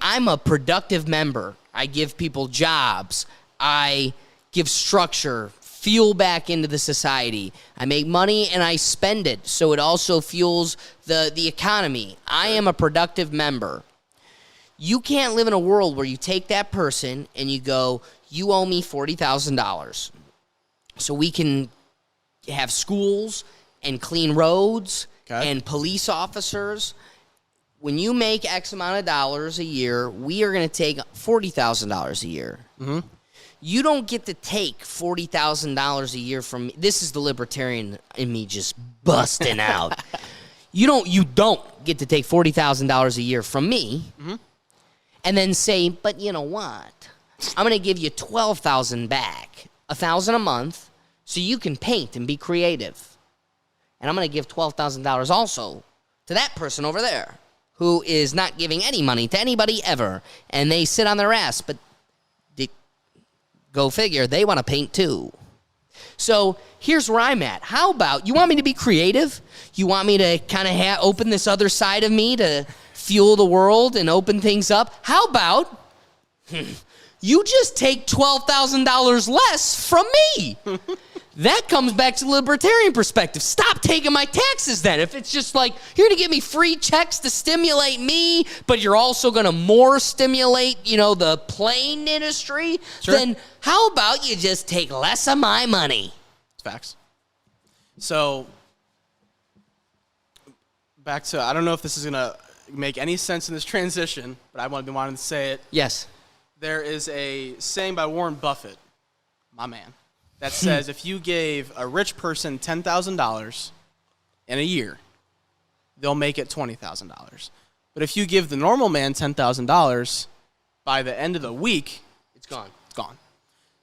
I'm a productive member. I give people jobs. I give structure, fuel back into the society. I make money and I spend it, so it also fuels the economy. I am a productive member. You can't live in a world where you take that person and you go, you owe me $40,000 so we can have schools and clean roads and police officers. When you make X amount of dollars a year, we are going to take $40,000 a year. Mm-hmm. You don't get to take $40,000 a year from me. This is the libertarian in me just busting out. You don't get to take $40,000 a year from me and then say, but you know what? I'm going to give you $12,000 back, $1,000 a month, so you can paint and be creative. And I'm going to give $12,000 also to that person over there who is not giving any money to anybody ever, and they sit on their ass, but go figure, they want to paint too. So here's where I'm at. How about, you want me to be creative? You want me to kind of open this other side of me to fuel the world and open things up? How about you just take $12,000 less from me? That comes back to the libertarian perspective. Stop taking my taxes then. If it's just like, you're going to give me free checks to stimulate me, but you're also going to more stimulate, the plane industry, then how about you just take less of my money? Facts. So, back to, I don't know if this is going to make any sense in this transition, but I've been wanting to say it. Yes. There is a saying by Warren Buffett, my man, that says if you gave a rich person $10,000 in a year, they'll make it $20,000. But if you give the normal man $10,000, by the end of the week, it's gone. It's gone.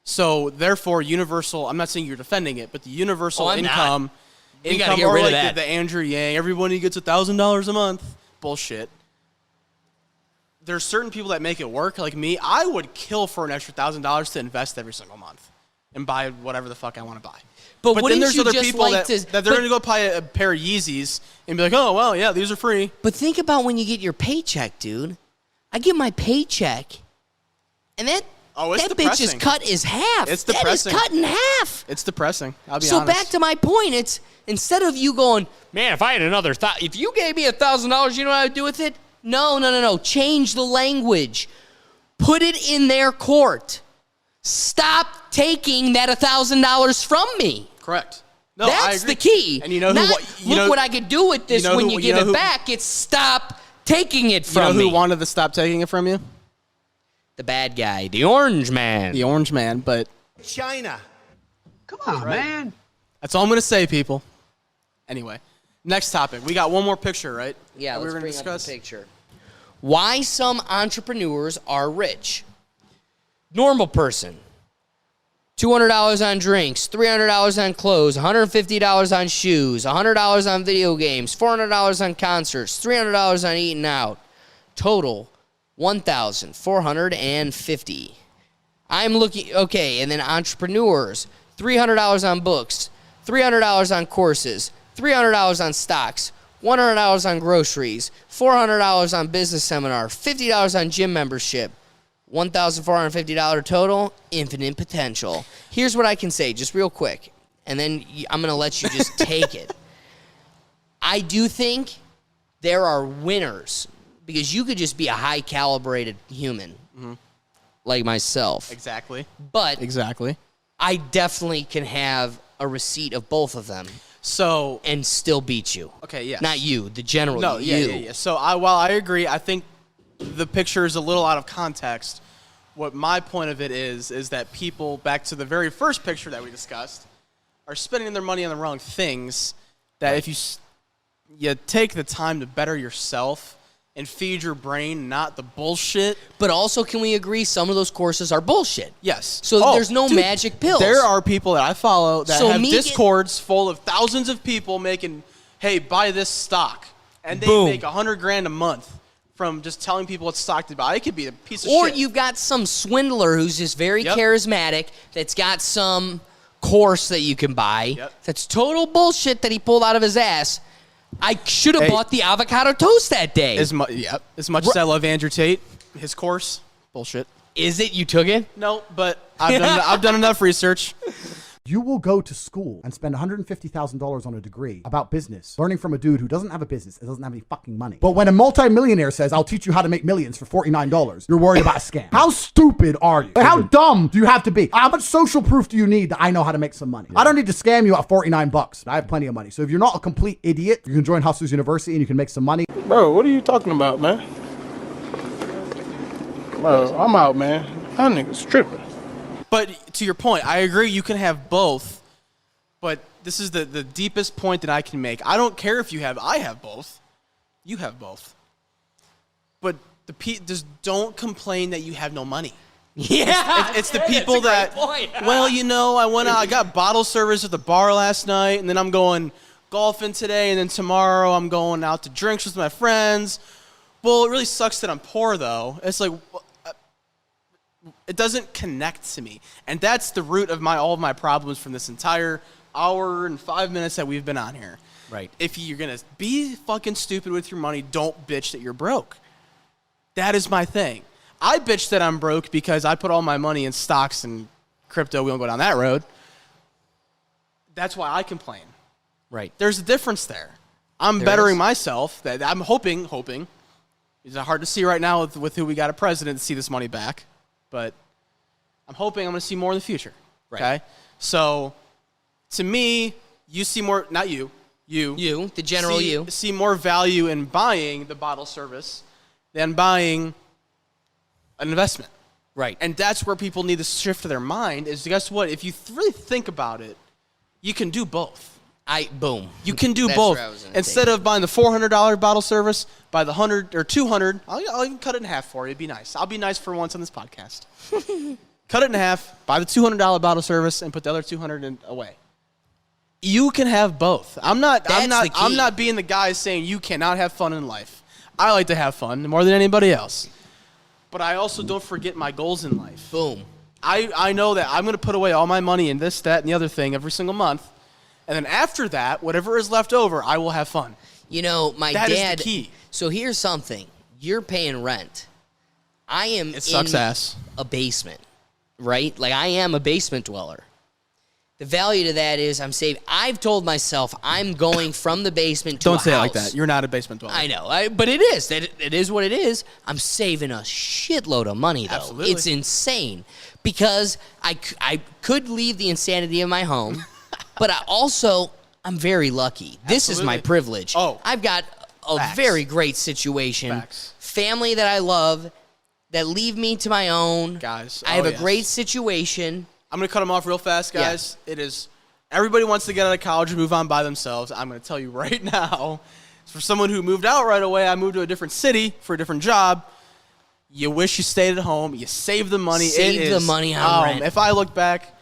So therefore, universal, I'm not saying you're defending it, but the universal income, We gotta get rid of that. The Andrew Yang, everybody gets $1,000 a month, bullshit. There's certain people that make it work, like me. I would kill for an extra $1,000 to invest every single month and buy whatever the fuck I want to buy. But then there's other people that they're going to go buy a pair of Yeezys and be like, oh, well, yeah, these are free. But think about when you get your paycheck, dude. I get my paycheck, and that bitch is cut is half. It's depressing. That is cut in half. It's depressing. I'll be honest. So back to my point, it's instead of you going, man, if I had another thought, if you gave me $1,000, you know what I would do with it? No. Change the language. Put it in their court. Stop taking that $1,000 from me. Correct. No, I That's agree. the key. And you know who? Not, You look know, what I could do with this you know when who- you you give know it who- back. It's stop taking it You from know who me. wanted to stop taking it from you? The bad guy, the orange man. The orange man. But China. Come on, man. that's all I'm gonna say, people. Anyway, next topic. We got one more picture, right? Yeah, that we let's were gonna bring up discuss. the picture. Why some entrepreneurs are rich. Normal person. $200 on drinks, $300 on clothes, $150 on shoes, $100 on video games, $400 on concerts, $300 on eating out. Total, $1,450. I'm looking, okay, and then entrepreneurs, $300 on books, $300 on courses, $300 on stocks, $100 on groceries, $400 on business seminar, $50 on gym membership, $1,450 total, infinite potential. Here's what I can say, just real quick, and then I'm going to let you just take it. I do think there are winners, because you could just be a high-calibrated human, like myself. Exactly. But Exactly. I definitely can have a receipt of both of them So and still beat you. okay, yes. Not you, the general No, you. yeah. So while I agree, I think the picture is a little out of context. What my point of it is that people, back to the very first picture that we discussed, are spending their money on the wrong things. That if you take the time to better yourself and feed your brain, not the bullshit. But also, can we agree some of those courses are bullshit? Yes. So there's no magic pills. There are people that I follow that So have me discords full of thousands of people making, hey, buy this stock. And they Boom. make $100,000 a month from just telling people what stock to buy. It could be a piece of Or shit. you've got some swindler who's just very Yep. charismatic that's got some course that you can buy. Yep. That's total bullshit that he pulled out of his ass. I should have Hey. bought the avocado toast that day. As much as I love Andrew Tate, his course, bullshit. Is it? You took it? No, but I've done enough research. You will go to school and spend $150,000 on a degree about business, learning from a dude who doesn't have a business and doesn't have any fucking money. But when a multimillionaire says, I'll teach you how to make millions for $49, you're worried about a scam. How stupid are you? Like, how dumb do you have to be? How much social proof do you need that I know how to make some money? I don't need to scam you at $49. I have plenty of money. So if you're not a complete idiot, you can join Hustlers University and you can make some money. Bro, what are you talking about, man? Bro, I'm out, man. That nigga's tripping. But to your point, I agree you can have both. But this is the deepest point that I can make. I don't care if I have both. You have both. But just don't complain that you have no money. Yeah. It's the people that, well, I went out, I got bottle service at the bar last night, and then I'm going golfing today, and then tomorrow I'm going out to drinks with my friends. Well, it really sucks that I'm poor, though. It's like, it doesn't connect to me. And that's the root of all of my problems from this entire hour and 5 minutes that we've been on here. Right. If you're going to be fucking stupid with your money, don't bitch that you're broke. That is my thing. I bitch that I'm broke because I put all my money in stocks and crypto. We won't go down that road. That's why I complain. Right. There's a difference there. I'm bettering myself. That I'm hoping. It's hard to see right now with who we got a president to see this money back. But I'm hoping I'm going to see more in the future. Right. Okay? So, to me, you see more, not you, You, the general you. see more value in buying the bottle service than buying an investment. Right. And that's where people need to shift their mind is, guess what? If you really think about it, you can do both. Boom. You can do That's both. where I was gonna Instead take of buying the $400 bottle service, buy the $100 or $200. I'll even cut it in half for you. It'd be nice. I'll be nice for once on this podcast. Cut it in half, buy the $200 bottle service, and put the other $200 away. You can have both. I'm not being the guy saying you cannot have fun in life. I like to have fun more than anybody else. But I also don't forget my goals in life. Boom. I know that I'm going to put away all my money in this, that, and the other thing every single month. And then after that, whatever is left over, I will have fun. My That is the dad. key. So here's something. You're paying rent. I am It sucks in ass. a basement, right? Like I am a basement dweller. The value to that is I'm saving. I've told myself I'm going from the basement to Don't a say it house. like that. You're not a basement dweller. I know, but it is. It is what it is. I'm saving a shitload of money, though. Absolutely. It's insane because I could leave the insanity of my home But I'm very lucky. This is my Absolutely. privilege. Oh. I've got a Facts. very great situation. Facts. Family that I love that leave me to my own. Guys, I have oh, a yes. great situation. I'm going to cut them off real fast, guys. It is everybody wants to get out of college and move on by themselves. I'm going to tell you right now, for someone who moved out right away, I moved to a different city for a different job. You wish you stayed at home. You saved the money. Save the money on rent. If I look back,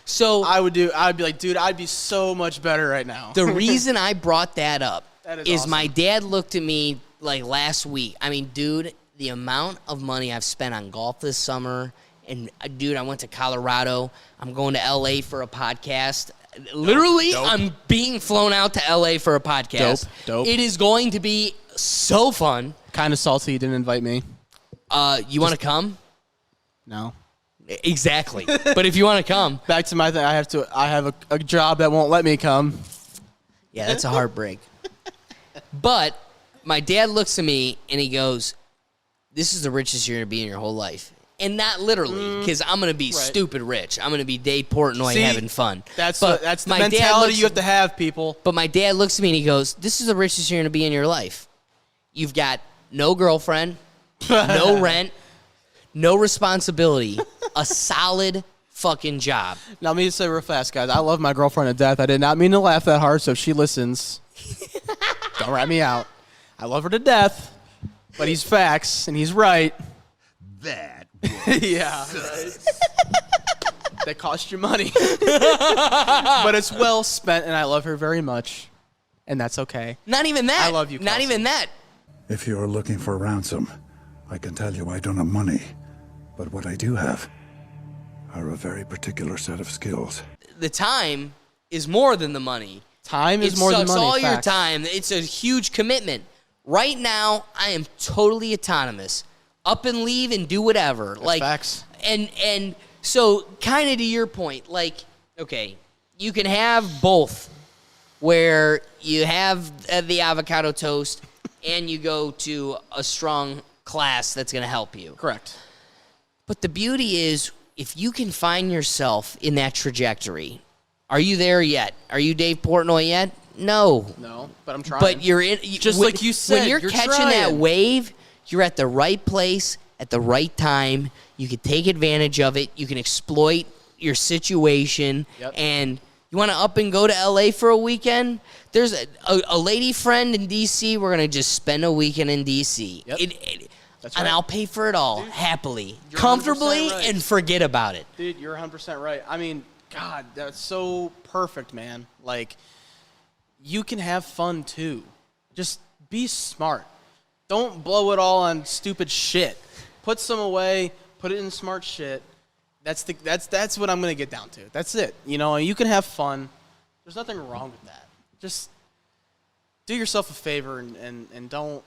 So I'd be like, dude, I'd be so much better right now. the reason I brought that up That is is awesome. my dad looked at me like last week. I mean, dude, the amount of money I've spent on golf this summer, and dude, I went to Colorado. I'm going to LA for a podcast. Literally, Dope. I'm being flown out to LA for a podcast. Dope. It is going to be so fun. Kind of salty you didn't invite me. You want to come? No. Exactly. But if you want to come, Back to my thing. I have a job that won't let me come. yeah, that's a heartbreak. But my dad looks at me and he goes, "This is the richest you're going to be in your whole life." And not literally, because I'm going to be stupid rich. I'm going to be Dave Portnoy See, having fun. That's But the my dad mentality looks- you have to have, people. But my dad looks at me and he goes, "This is the richest you're going to be in your life. You've got no girlfriend, no rent, no responsibility, a solid fucking job." Now, let me just say real fast, guys. I love my girlfriend to death. I did not mean to laugh that hard, so if she listens, don't rat me out. I love her to death, but he's facts, and he's right. That Yeah. Right. That cost you money. But it's well spent, and I love her very much, and that's okay. Not even that. I love you, Not Kelsey. even that. If you're looking for ransom, I can tell you I don't have money. But what I do have are a very particular set of skills. The time is more than the money. Time is It more than sucks money. all your facts. time. It's a huge commitment. Right now, I am totally autonomous. Up and leave and do whatever. Facts. And so kind of to your point, like, okay, you can have both where you have the avocado toast and you go to a strong class that's going to help you. Correct. But the beauty is, if you can find yourself in that trajectory, are you there yet? Are you Dave Portnoy yet? No. No, but I'm trying. But you're in. Just like you said, when you're catching that trying. wave, you're at the right place at the right time. You can take advantage of it. You can exploit your situation. Yep. And you want to up and go to LA for a weekend? There's a lady friend in DC. We're gonna just spend a weekend in DC. Yep. That's And right. I'll pay for it all happily, you're comfortably, 100% right. and forget about it. Dude, you're 100% right. I mean, God, that's so perfect, man. Like, you can have fun too. Just be smart. Don't blow it all on stupid shit. Put some away. Put it in smart shit. That's what I'm gonna get down to. That's it. You know, you can have fun. There's nothing wrong with that. Just do yourself a favor and don't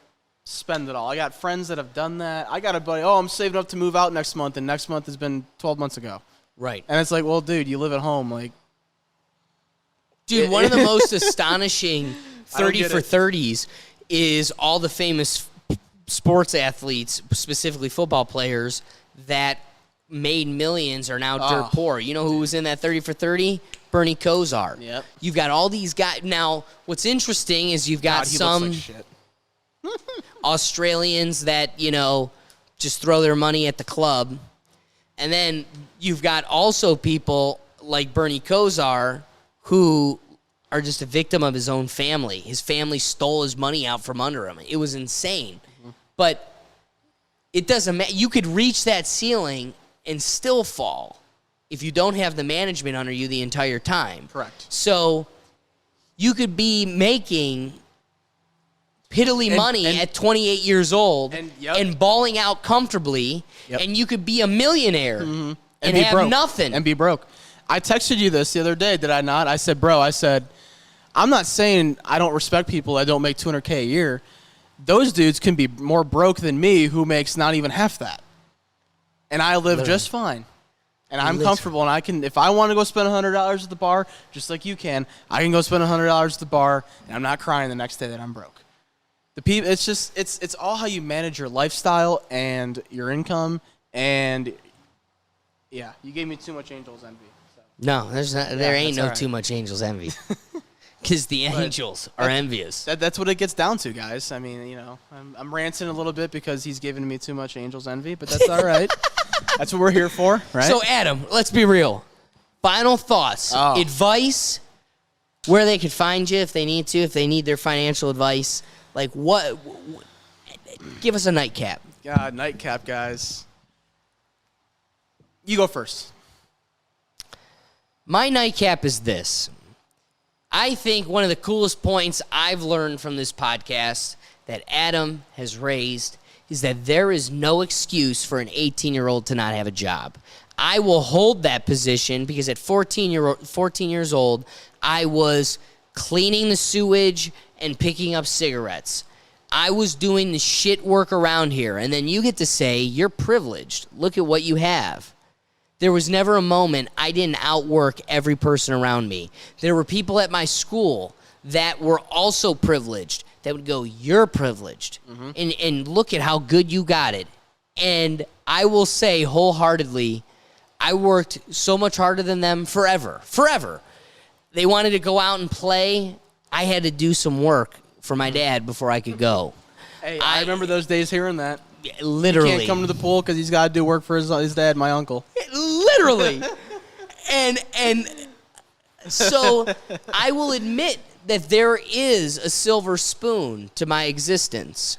spend it all. I got friends that have done that. I got a buddy, I'm saving up to move out next month, and next month has been 12 months ago. Right. And it's like, well, dude, you live at home. Like, Dude, one of the most astonishing I don't 30 get for it. 30s is all the famous sports athletes, specifically football players, that made millions are now dirt poor. You know who was in that 30 for 30? Bernie Kosar. Yep. You've got all these guys. Now, what's interesting is you've got God, he some looks like shit. Australians that, just throw their money at the club. And then you've got also people like Bernie Kosar who are just a victim of his own family. His family stole his money out from under him. It was insane. But it doesn't matter. You could reach that ceiling and still fall if you don't have the management under you the entire time. Correct. So you could be making piddly money and- at 28 years old and- yep. and balling out comfortably, Yep. and you could be a millionaire and be have broke. nothing. And be broke. I texted you this the other day, did I not? I said, bro, I'm not saying I don't respect people that don't make $200K a year. Those dudes can be more broke than me who makes not even half that. And I live just fine. And I'm comfortable, and I can, if I want to go spend $100 at the bar, just like you can, I can go spend $100 at the bar, and I'm not crying the next day that I'm broke. The people, it's just, it's all how you manage your lifestyle and your income, and yeah, you gave me too much Angels envy. So. No, there ain't that's no all right. too much Angels envy. Because the Angels are envious. That's what it gets down to, guys. I mean, you know, I'm ranting a little bit because he's giving me too much Angels envy, but that's all right. That's what we're here for, right? So, Adam, let's be real. Final thoughts. Advice, where they could find you if they need to, if they need their financial advice. Like, what give us a nightcap. God, nightcap, guys. You go first. My nightcap is this. I think one of the coolest points I've learned from this podcast that Adam has raised is that there is no excuse for an 18-year-old to not have a job. I will hold that position because at 14 years old, I was cleaning the sewage and picking up cigarettes. I was doing the shit work around here. And then you get to say, you're privileged. Look at what you have. There was never a moment I didn't outwork every person around me. There were people at my school that were also privileged that would go, you're privileged. And look at how good you got it. And I will say wholeheartedly, I worked so much harder than them forever. They wanted to go out and play. I had to do some work for my dad before I could go. Hey, I remember those days hearing that. Literally. He can't come to the pool because he's got to do work for his dad, my uncle. Literally. and so I will admit that there is a silver spoon to my existence.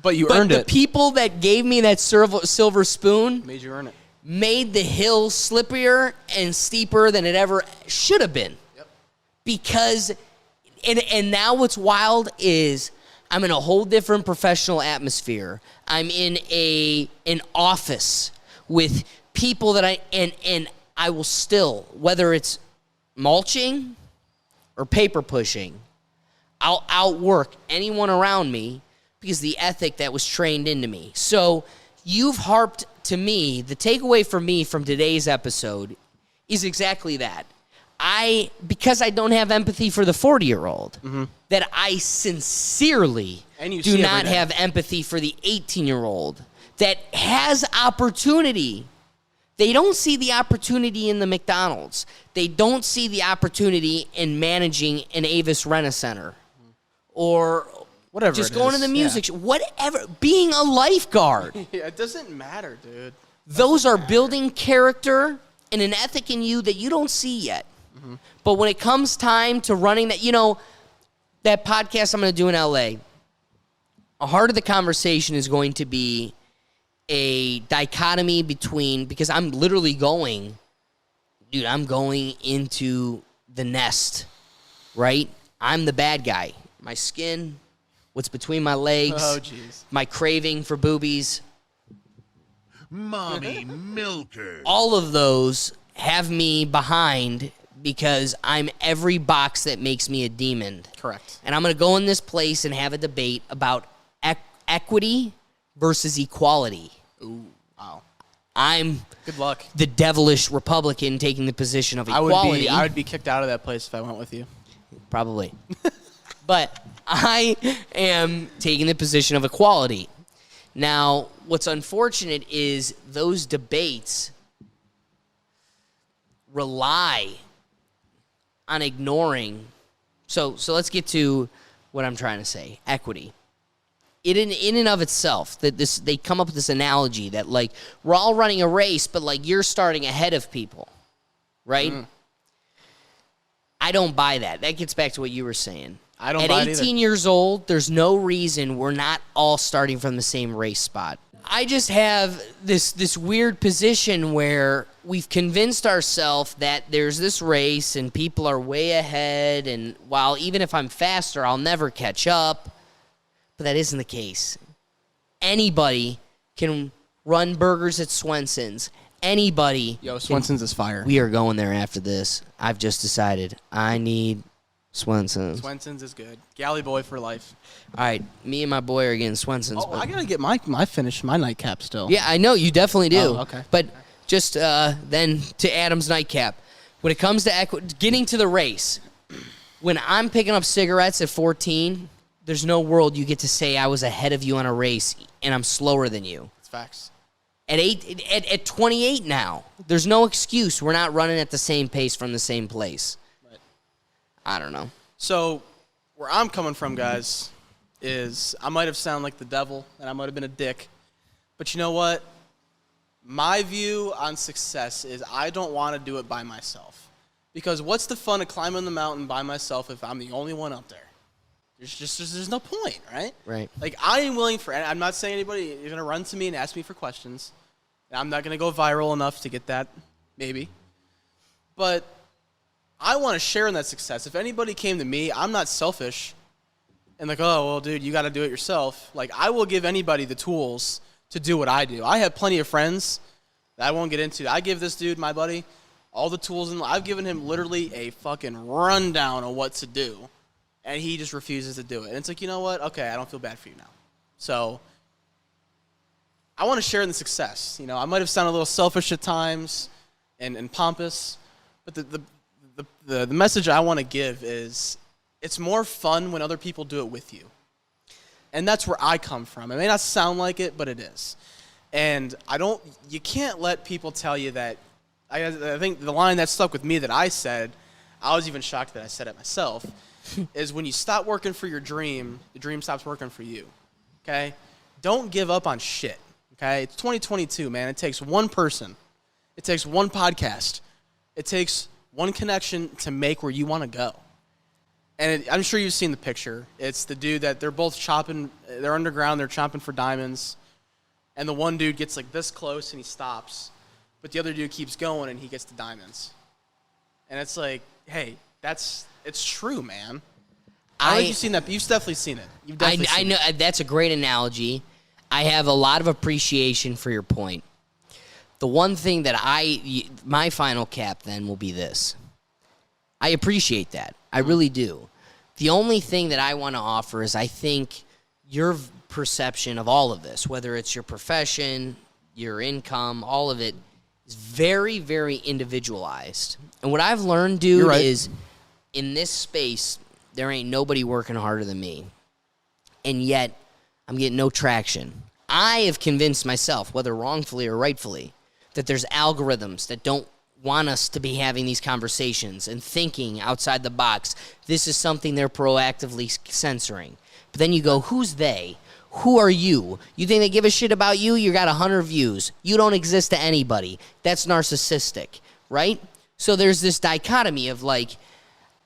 But you earned the it. people that gave me that silver spoon Made you earn it. made the hill slippier and steeper than it ever should have been. Yep. Because, and now what's wild is I'm in a whole different professional atmosphere. I'm in an office with people that and I will still, whether it's mulching or paper pushing, I'll outwork anyone around me because the ethic that was trained into me. So you've harped to me, the takeaway for me from today's episode is exactly that. Because I don't have empathy for the 40-year-old, that I sincerely do not have empathy for the 18-year-old that has opportunity. They don't see the opportunity in the McDonald's. They don't see the opportunity in managing an Avis Rent-A-Center or whatever. Just going to the music, whatever, being a lifeguard. Yeah, it doesn't matter, dude. Those are building character and an ethic in you that you don't see yet. But when it comes time to running that, that podcast I'm going to do in LA, a heart of the conversation is going to be a dichotomy between, because I'm literally I'm going into the nest, right? I'm the bad guy. My skin, what's between my legs, my craving for boobies. Mommy milker. All of those have me behind because I'm every box that makes me a demon. Correct. And I'm going to go in this place and have a debate about equity versus equality. Ooh, wow. I'm good luck. The devilish Republican taking the position of equality. I would be kicked out of that place if I went with you. Probably. But I am taking the position of equality. Now, what's unfortunate is those debates rely on ignoring. So let's get to what I'm trying to say. Equity. In and of itself, they come up with this analogy that, like, we're all running a race, but, like, you're starting ahead of people, right? I don't buy that. That gets back to what you were saying. I don't buy it either. At 18 years old, there's no reason we're not all starting from the same race spot. I just have this weird position where we've convinced ourselves that there's this race and people are way ahead, and while even if I'm faster, I'll never catch up. But that isn't the case. Anybody can run burgers at Swenson's. Anybody. Yo, Swenson's is fire. We are going there after this. I've just decided I need Swenson's. Swenson's is good. Galley boy for life. All right, me and my boy are getting Swenson's. Oh, I gotta get my nightcap still. Yeah, I know you definitely do. Oh, okay. But just then to Adam's nightcap, when it comes to getting to the race, when I'm picking up cigarettes at 14, there's no world you get to say I was ahead of you on a race and I'm slower than you. It's facts. At 28 now, there's no excuse. We're not running at the same pace from the same place. Right. I don't know. So where I'm coming from, guys, is I might have sounded like the devil and I might have been a dick. But you know what? My view on success is I don't want to do it by myself. Because what's the fun of climbing the mountain by myself if I'm the only one up there? There's no point, right? Right. Like, I am willing for, I'm not saying anybody, you're going to run to me and ask me for questions. I'm not going to go viral enough to get that, maybe. But I want to share in that success. If anybody came to me, I'm not selfish and like, oh, well, dude, you got to do it yourself. Like, I will give anybody the tools to do what I do. I have plenty of friends that I won't get into. I give this dude, my buddy, all the tools. I've given him literally a fucking rundown of what to do. And he just refuses to do it. And it's like, you know what? Okay, I don't feel bad for you now. So I want to share in the success. You know, I might have sounded a little selfish at times and pompous, but the message I want to give is it's more fun when other people do it with you. And that's where I come from. It may not sound like it, but it is. And you can't let people tell you that. I think the line that stuck with me that I said, I was even shocked that I said it myself, is when you stop working for your dream, the dream stops working for you, okay? Don't give up on shit, okay? It's 2022, man. It takes one person. It takes one podcast. It takes one connection to make where you want to go. And I'm sure you've seen the picture. It's the dude that they're both chopping. They're underground. They're chopping for diamonds. And the one dude gets like this close and he stops. But the other dude keeps going and he gets the diamonds. And it's like, hey, it's true, man. I think you've seen that. You've definitely seen it. You've definitely seen know it. That's a great analogy. I have a lot of appreciation for your point. The one thing that my final cap then will be this. I appreciate that. I really do. The only thing that I want to offer is I think your perception of all of this, whether it's your profession, your income, all of it, is very, very individualized. And what I've learned, dude, is in this space, there ain't nobody working harder than me. And yet, I'm getting no traction. I have convinced myself, whether wrongfully or rightfully, that there's algorithms that don't want us to be having these conversations and thinking outside the box. This is something they're proactively censoring. But then you go, who's they? Who are you? You think they give a shit about you? You got 100 views. You don't exist to anybody. That's narcissistic, right? So there's this dichotomy of like,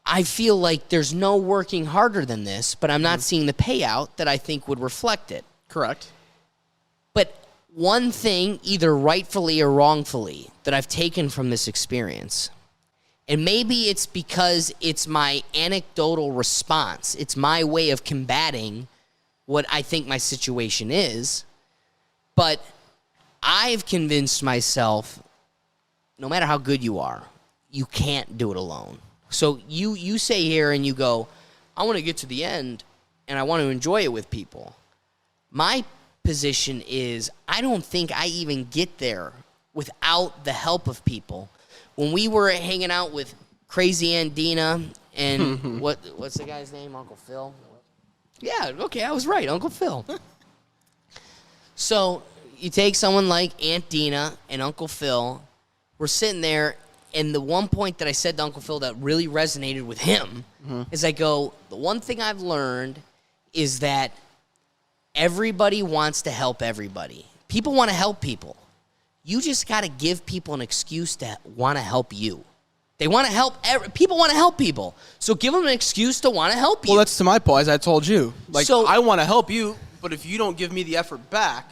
I feel like there's no working harder than this, but I'm not seeing the payout that I think would reflect it. Correct. But one thing, either rightfully or wrongfully, that I've taken from this experience, and maybe it's because it's my anecdotal response, it's my way of combating what I think my situation is, but I've convinced myself, no matter how good you are, you can't do it alone. So you say here and you go, I want to get to the end and I want to enjoy it with people. My position is I don't think I even get there without the help of people. When we were hanging out with Crazy Aunt Dina and what's the guy's name? Uncle Phil? Yeah, okay, I was right, Uncle Phil. So you take someone like Aunt Dina and Uncle Phil, we're sitting there, and the one point that I said to Uncle Phil that really resonated with him is I go, the one thing I've learned is that everybody wants to help everybody. People want to help people. You just got to give people an excuse to want to help you. They want to help. People want to help people. So give them an excuse to want to help you. Well, that's to my point, as I told you. Like, So- I want to help you, but if you don't give me the effort back,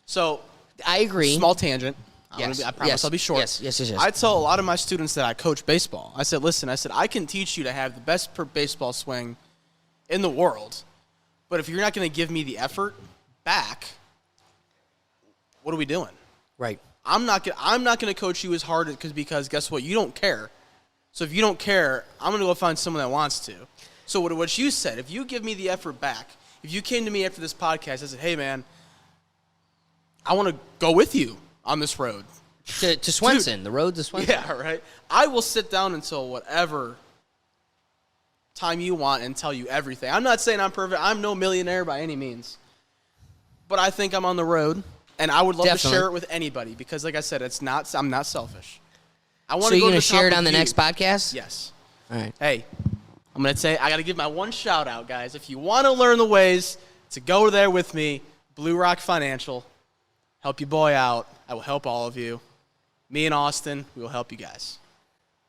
so I agree. small tangent. Yes. I promise Yes. I'll be short. Yes. I tell a lot of my students that I coach baseball. I said, listen, I can teach you to have the best baseball swing in the world, but if you're not going to give me the effort back, what are we doing? Right. I'm not going to coach you as hard because guess what? You don't care. So if you don't care, I'm going to go find someone that wants to. So what you said, if you give me the effort back, if you came to me after this podcast and said, hey, man, I want to go with you on this road. To Swenson, the road to Swenson. Yeah, right. I will sit down until whatever time you want and tell you everything. I'm not saying I'm perfect. I'm no millionaire by any means. But I think I'm on the road. And I would love Definitely. to share it with anybody because, like I said, I'm not selfish. I want So to you're go going to to the share top it on the with you. next podcast? Yes. All right. Hey, I'm going to say I got to give my one shout out, guys. If you want to learn the ways to go there with me, Blue Rock Financial, help your boy out. I will help all of you. Me and Austin, we will help you guys.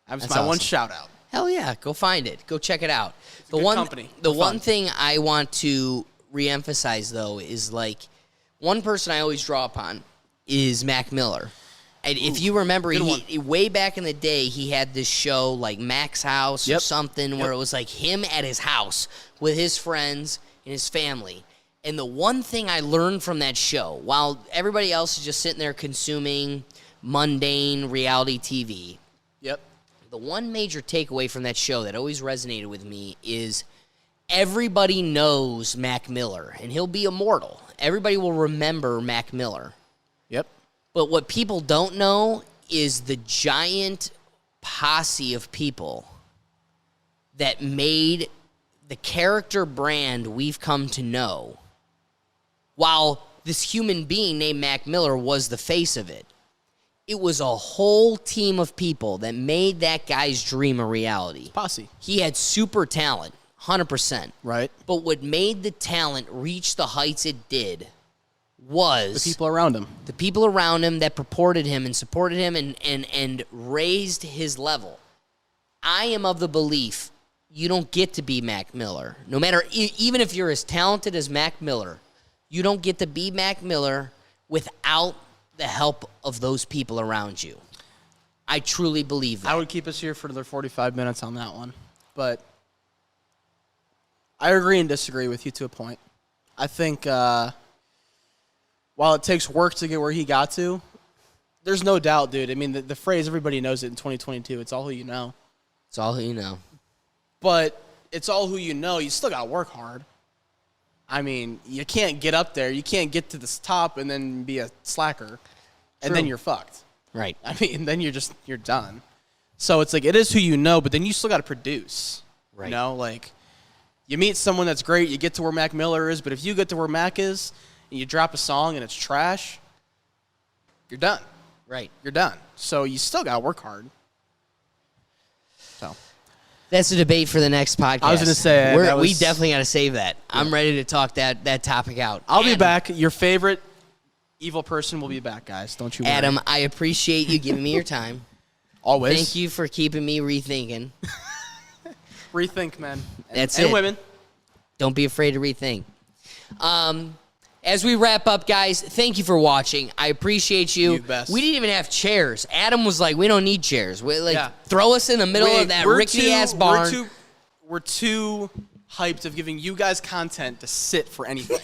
That's my one awesome. shout out. Hell yeah, go find it. Go check it out. a good company. The For one fun. thing I want to reemphasize though is like one person I always draw upon is Mac Miller. And if you remember, way back in the day, he had this show like Mac's House or something where it was like him at his house with his friends and his family. And the one thing I learned from that show, while everybody else is just sitting there consuming mundane reality TV, Yep. the one major takeaway from that show that always resonated with me is everybody knows Mac Miller, and he'll be immortal. Everybody will remember Mac Miller. Yep. But what people don't know is the giant posse of people that made the character brand we've come to know, while this human being named Mac Miller was the face of it. It was a whole team of people that made that guy's dream a reality. Posse. He had super talent, 100%. Right. But what made the talent reach the heights it did was The people around him. the people around him that purported him and supported him and raised his level. I am of the belief you don't get to be Mac Miller. No matter, even if you're as talented as Mac Miller, you don't get to be Mac Miller without the help of those people around you. I truly believe that. I would keep us here for another 45 minutes on that one. But I agree and disagree with you to a point. I think while it takes work to get where he got to, there's no doubt, dude. I mean, the phrase, everybody knows it in 2022. It's all who you know. It's all who you know. But it's all who you know. You still got to work hard. I mean, you can't get up there. You can't get to this top and then be a slacker, and then you're fucked. Right. I mean, then you're done. So it's like it is who you know, but then you still got to produce. Right. You know, like you meet someone that's great, you get to where Mac Miller is, but if you get to where Mac is and you drop a song and it's trash, you're done. Right. You're done. So you still got to work hard. So that's a debate for the next podcast. I was going to say we definitely got to save that. Yeah. I'm ready to talk that topic out. I'll be back. Your favorite evil person will be back, guys. Don't you worry. Adam, I appreciate you giving me your time. Always. Thank you for keeping me rethinking. Rethink, man. That's and it. women. Don't be afraid to rethink. As we wrap up, guys, thank you for watching. I appreciate you. You best. We didn't even have chairs. Adam was like, we don't need chairs. Throw us in the middle of that rickety-ass barn. We're too hyped of giving you guys content to sit for anything.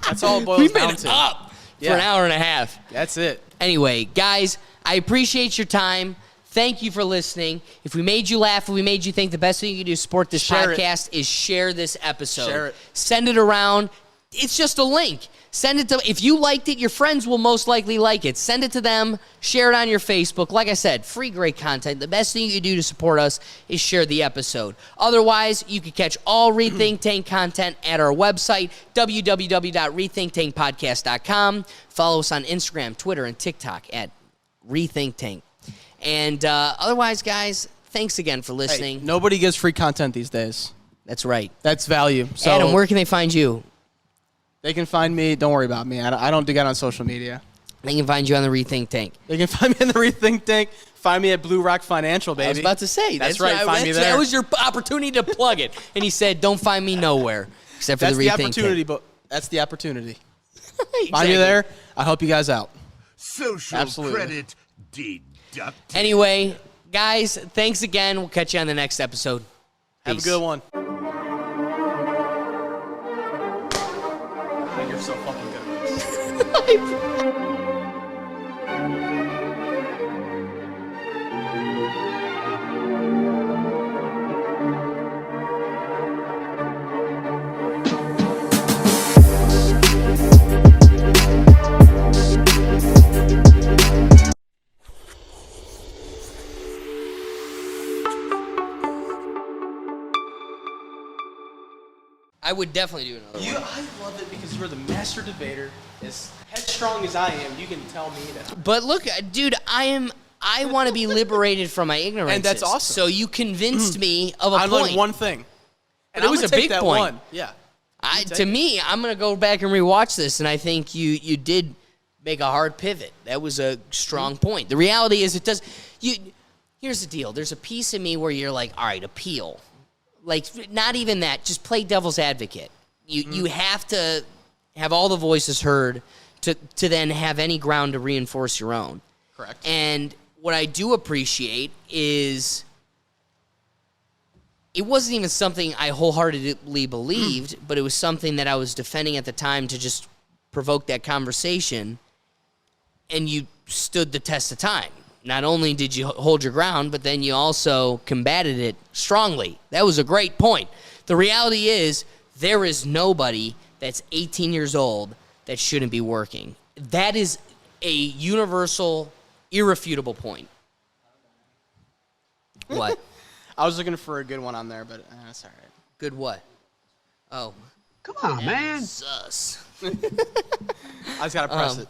That's all it boils We've down been to. up for an hour and a half. That's it. Anyway, guys, I appreciate your time. Thank you for listening. If we made you laugh, if we made you think, the best thing you can do to support this podcast is share this episode. Share it. Send it around. It's just a link. Send it to, if you liked it, your friends will most likely like it. Send it to them. Share it on your Facebook. Like I said, free great content. The best thing you can do to support us is share the episode. Otherwise, you can catch all Rethink Tank content at our website, www.rethinktankpodcast.com. Follow us on Instagram, Twitter, and TikTok at Rethink Tank. And otherwise, guys, thanks again for listening. Hey, nobody gives free content these days. That's right. That's value. So Adam, where can they find you? They can find me. Don't worry about me. I don't do that on social media. They can find you on the Rethink Tank. They can find me in the Rethink Tank. Find me at Blue Rock Financial, baby. I was about to say. That's right. Find me there. That was your opportunity to plug it. And he said, don't find me nowhere except for That's the Rethink the opportunity, Tank. but that's the opportunity. Exactly. Find me there. I help you guys out. Social Absolutely. credit deducted. Anyway, guys, thanks again. We'll catch you on the next episode. Have Peace. a good one. You're so fucking good at this. I would definitely do another one. I love it because you're the master debater. As headstrong as I am, you can tell me that. But look, dude, I want to be liberated from my ignorance. And that's awesome. So you convinced me of a I point. learned one thing. And it was a big point. One. Yeah. To me, I'm going to go back and rewatch this, and I think you did make a hard pivot. That was a strong point. The reality is it does – here's the deal. There's a piece of me where you're like, all right, appeal. Like, not even that. Just play devil's advocate. You have to have all the voices heard to then have any ground to reinforce your own. Correct. And what I do appreciate is it wasn't even something I wholeheartedly believed, but it was something that I was defending at the time to just provoke that conversation, and you stood the test of time. Not only did you hold your ground, but then you also combated it strongly. That was a great point. The reality is there is nobody that's 18 years old that shouldn't be working. That is a universal, irrefutable point. What? I was looking for a good one on there, but that's all right. Good what? Oh. Come on, man. Sus. I just got to press it.